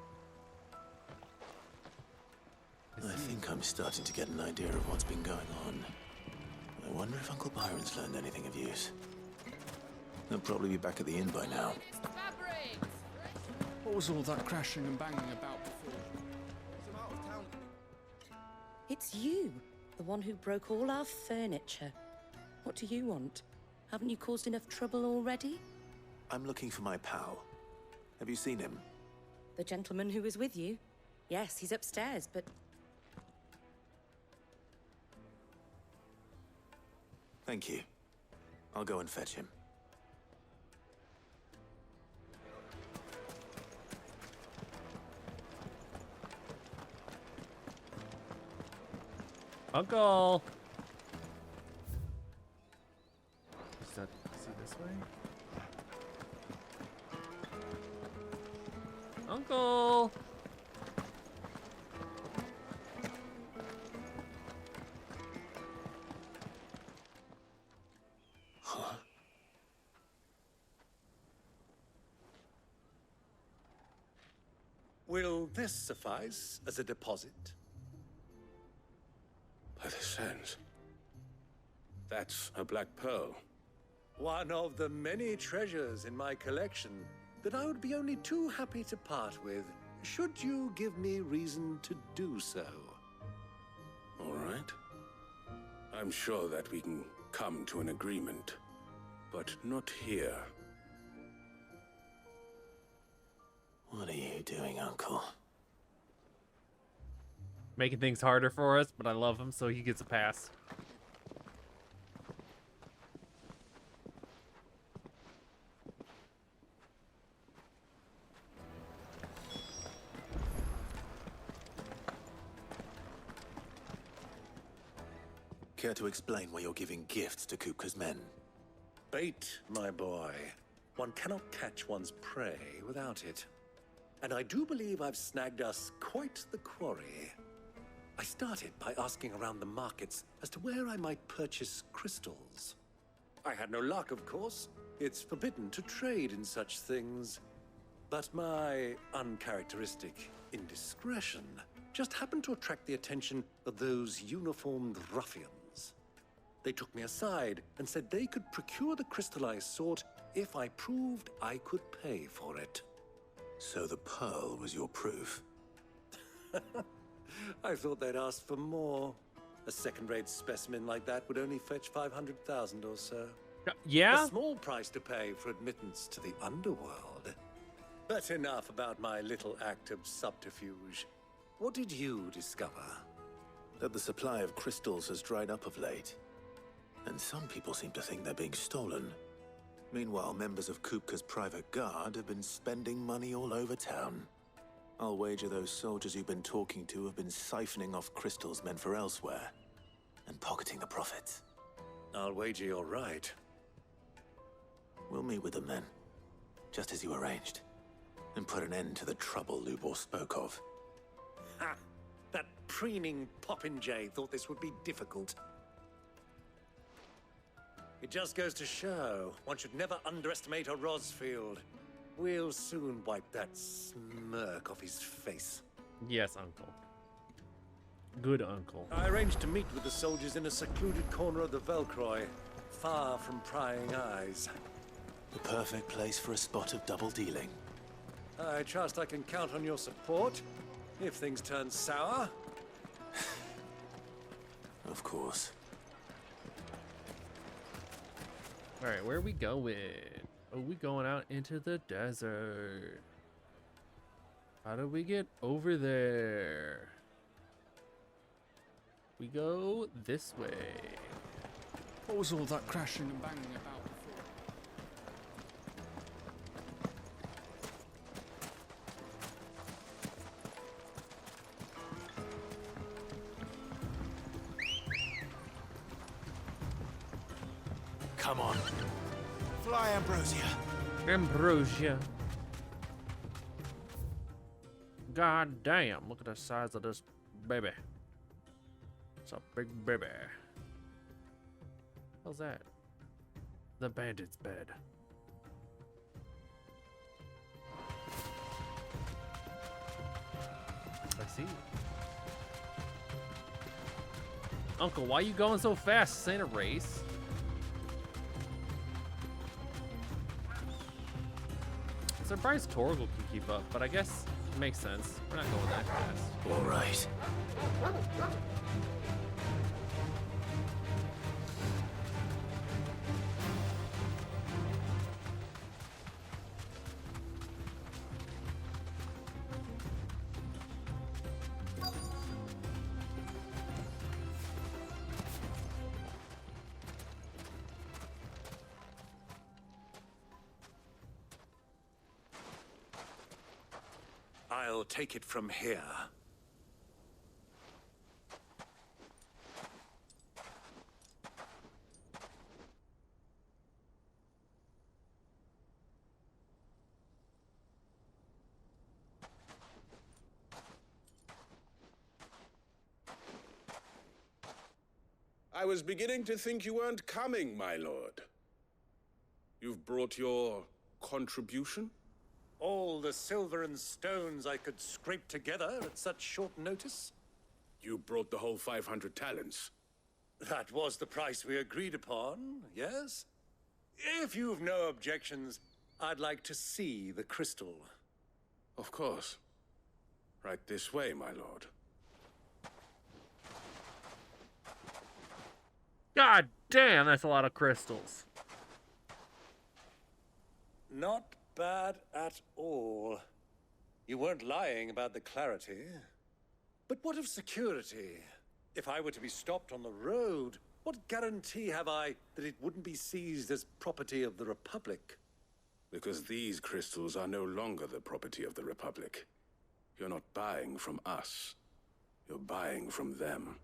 I think I'm starting to get an idea of what's been going on. I wonder if Uncle Byron's learned anything of use. He'll probably be back at the inn by now. What was all that crashing and banging about before? It's you, the one who broke all our furniture. What do you want? Haven't you caused enough trouble already? I'm looking for my pal. Have you seen him? The gentleman who was with you? Yes, he's upstairs, but... Thank you. I'll go and fetch him. Uncle! Is he this way? Uncle! Huh? Will this suffice as a deposit? By the sands. That's a black pearl. One of the many treasures in my collection that I would be only too happy to part with, should you give me reason to do so. All right. I'm sure that we can come to an agreement, but not here. What are you doing, Uncle? Making things harder for us, but I love him, so he gets a pass. Care to explain why you're giving gifts to Kupka's men? Bait, my boy. One cannot catch one's prey without it. And I do believe I've snagged us quite the quarry. I started by asking around the markets as to where I might purchase crystals. I had no luck, of course. It's forbidden to trade in such things. But my uncharacteristic indiscretion just happened to attract the attention of those uniformed ruffians. They took me aside and said they could procure the crystal I sought if I proved I could pay for it. So the pearl was your proof? I thought they'd asked for more. A second-rate specimen like that would only fetch 500,000 or so. Yeah? A small price to pay for admittance to the underworld. But enough about my little act of subterfuge. What did you discover? That the supply of crystals has dried up of late. And some people seem to think they're being stolen. Meanwhile, members of Kupka's private guard have been spending money all over town. I'll wager those soldiers you've been talking to have been siphoning off crystals meant for elsewhere, and pocketing the profits. I'll wager you're right. We'll meet with them then, just as you arranged, and put an end to the trouble Lubor spoke of. Ha! That preening popinjay thought this would be difficult. It just goes to show, one should never underestimate a Rosfield. We'll soon wipe that smirk off his face. Yes, Uncle. Good uncle. I arranged to meet with the soldiers in a secluded corner of the Velcroy, far from prying eyes. The perfect place for a spot of double dealing. I trust I can count on your support, if things turn sour. Of course. Alright, where are we going? Oh, we going out into the desert. How do we get over there? We go this way. What was all that crashing and banging about before? Come on. Fly, Ambrosia. Ambrosia. God damn, look at the size of this baby. It's a big baby. What's that? The bandit's bed. I see. Uncle, why you going so fast? This ain't a race. I'm surprised Torgal can keep up, but I guess it makes sense. We're not going that fast. All right. I'll take it from here. I was beginning to think you weren't coming, my lord. You've brought your contribution? All the silver and stones I could scrape together at such short notice? You brought the whole 500 talents. That was the price we agreed upon, yes? If you've no objections, I'd like to see the crystal. Of course. Right this way, my lord. God damn, that's a lot of crystals. Not bad at all. You weren't lying about the clarity. But what of security? If I were to be stopped on the road, what guarantee have I that it wouldn't be seized as property of the Republic? Because these crystals are no longer the property of the Republic. You're not buying from us. You're buying from them.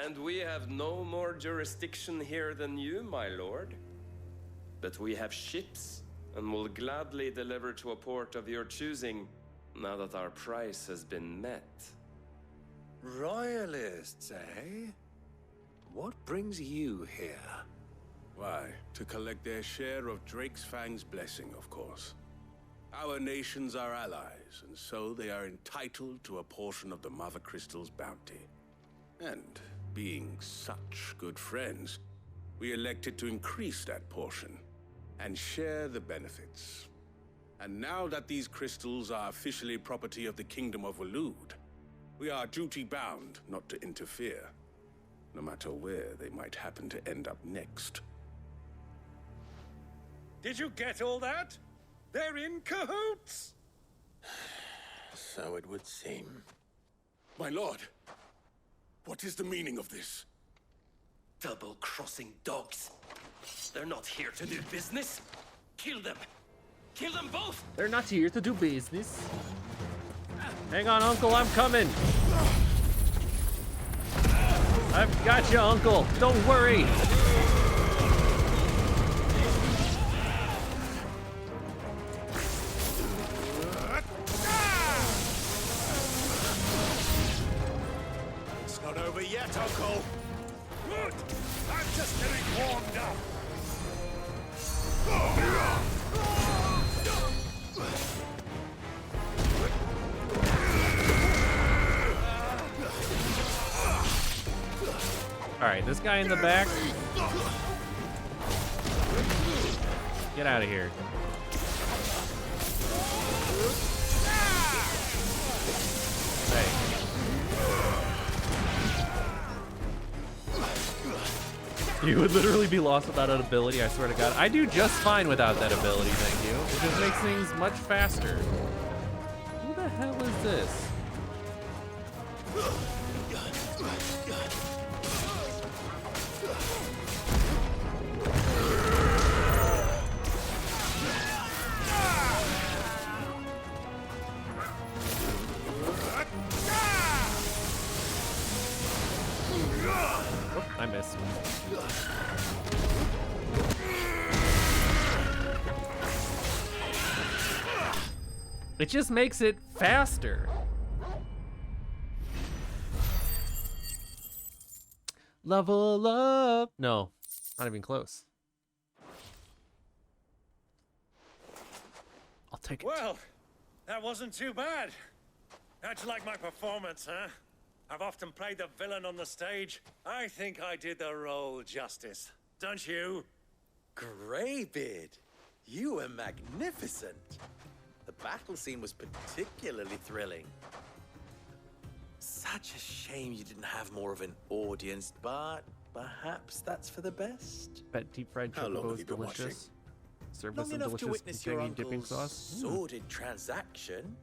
And we have no more jurisdiction here than you, my lord. But we have ships, and will gladly deliver to a port of your choosing, now that our price has been met. Royalists, eh? What brings you here? Why, to collect their share of Drake's Fang's blessing, of course. Our nations are allies, and so they are entitled to a portion of the Mother Crystal's bounty. And being such good friends, we elected to increase that portion and share the benefits. And now that these crystals are officially property of the Kingdom of Waloed, we are duty-bound not to interfere, no matter where they might happen to end up next. Did you get all that? They're in cahoots! So it would seem. My lord, what is the meaning of this? Double-crossing dogs. They're not here to do business. Kill them. Kill them both. They're not here to do business. Hang on, Uncle, I'm coming. I've got you, Uncle. Don't worry. It's not over yet, Uncle. Good. I'm just getting warmed up. All right, this guy in the back. Get out of here. Hey. You would literally be lost without an ability, I swear to God. I do just fine without that ability, thank you. It just makes things much faster. Who the hell is this? I It just makes it faster. Level up. No, not even close. I'll take it. Well, that wasn't too bad. How'd you like my performance, huh? I've often played the villain on the stage. I think I did the role justice. Don't you? Greybeard, you were magnificent. The battle scene was particularly thrilling. Such a shame you didn't have more of an audience, but perhaps that's for the best. Bet deep fried How long chocobo have is you been delicious. watching? Served Long with some enough to delicious witness your tangy dipping uncle's sauce. sordid transaction.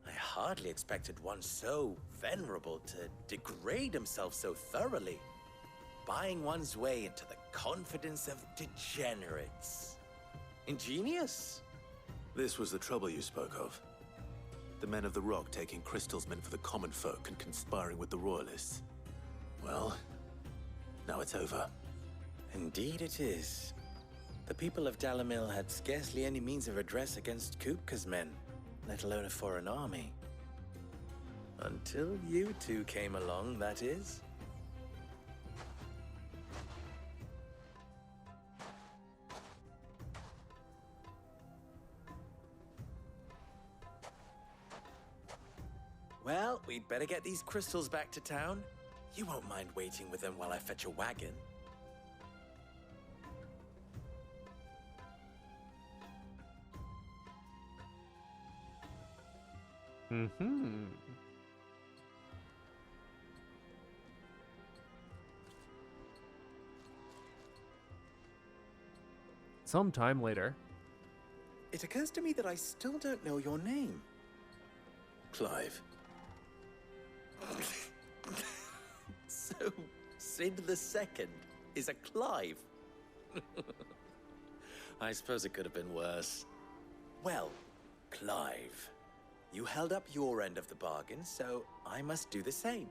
I hardly expected one so venerable to degrade himself so thoroughly, buying one's way into the confidence of degenerates. Ingenious. This was the trouble you spoke of. The men of the Rock taking crystals meant for the common folk and conspiring with the Royalists. Well, now it's over. Indeed it is. The people of Dalamil had scarcely any means of redress against Kupka's men, let alone a foreign army. Until you two came along, that is. Well, we'd better get these crystals back to town. You won't mind waiting with them while I fetch a wagon. Mm-hmm. Sometime later. It occurs to me that I still don't know your name. Clive. So, Sid the Second is a Clive. I suppose it could have been worse. Well, Clive, you held up your end of the bargain, so I must do the same.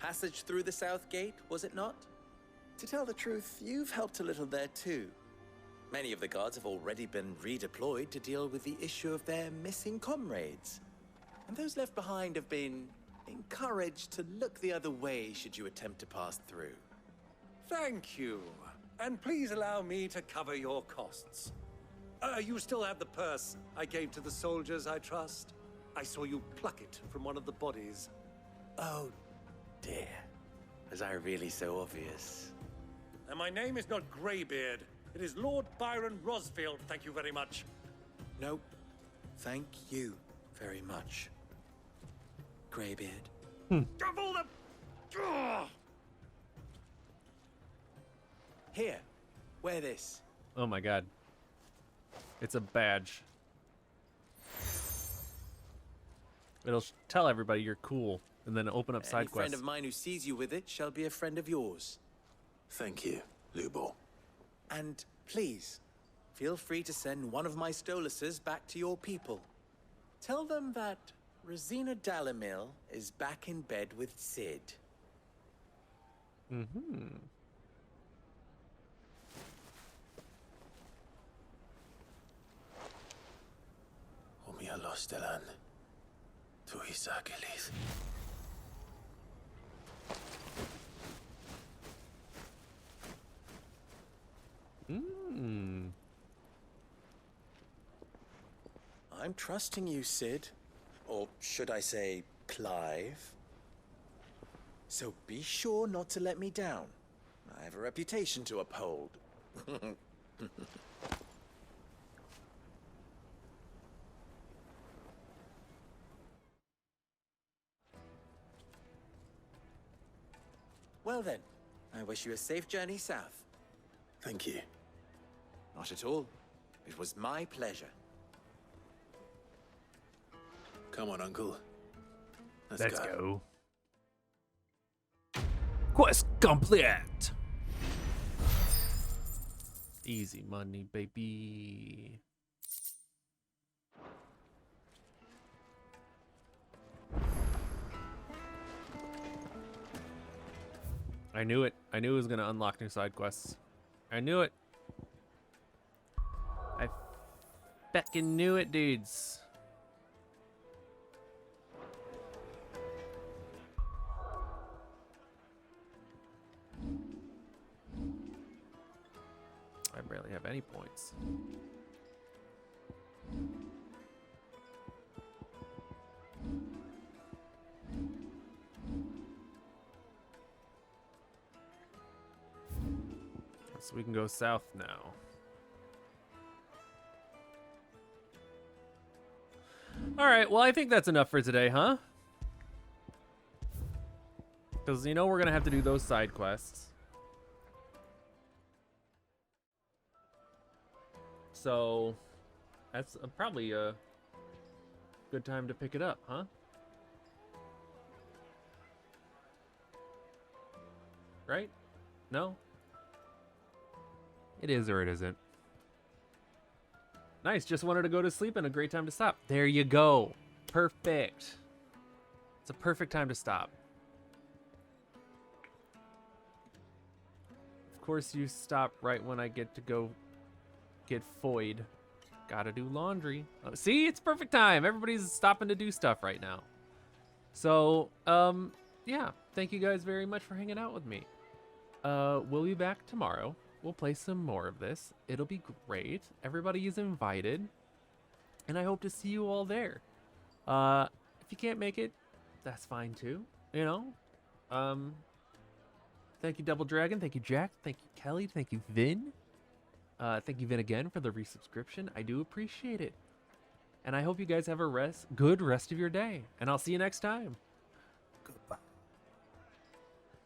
Passage through the South Gate, was it not? To tell the truth, you've helped a little there too. Many of the guards have already been redeployed to deal with the issue of their missing comrades. And those left behind have been encouraged to look the other way should you attempt to pass through. Thank you. And please allow me to cover your costs. You still have the purse I gave to the soldiers, I trust? I saw you pluck it from one of the bodies. Oh, dear. Was I really so obvious? And my name is not Greybeard. It is Lord Byron Rosfield, thank you very much. Nope. Thank you very much, Greybeard. Of all the... Ugh! Here, wear this. Oh my god. It's a badge. It'll tell everybody you're cool, and then open up Any side friend quests. of mine who sees you with it shall be a friend of yours. Thank you, Lubor. And please, feel free to send one of my Stoluses back to your people. Tell them that Rosina Dalamil is back in bed with Sid. Mm-hmm. Omia Lostelan. Tuisa Achilles. I'm trusting you, Sid. Or should I say, Clive. So be sure not to let me down. I have a reputation to uphold. Well then, I wish you a safe journey south. Thank you. Not at all. It was my pleasure. Come on, Uncle. Let's go. Quest complete. Easy money, baby. I knew it. I knew it was going to unlock new side quests. I knew it. I feckin' knew it, dudes. swords. So we can go south now. All right, well, I think that's enough for today, huh? Because, you know, we're going to have to do those side quests. So, that's probably a good time to pick it up, huh? Right? No? It is or it isn't. Nice, just wanted to go to sleep and a great time to stop. There you go. Perfect. It's a perfect time to stop. Of course you stop right when I get to go get foyed. Gotta do laundry. Oh, see, it's perfect time. Everybody's stopping to do stuff right now. So, yeah, thank you guys very much for hanging out with me. We'll be back tomorrow. We'll play some more of this. It'll be great. Everybody is invited. And I hope to see you all there. If you can't make it, that's fine too. You know? Thank you, Double Dragon. Thank you, Jack. Thank you, Kelly. Thank you, Vin. Thank you, Vin, again for the resubscription. I do appreciate it. And I hope you guys have a good rest of your day. And I'll see you next time.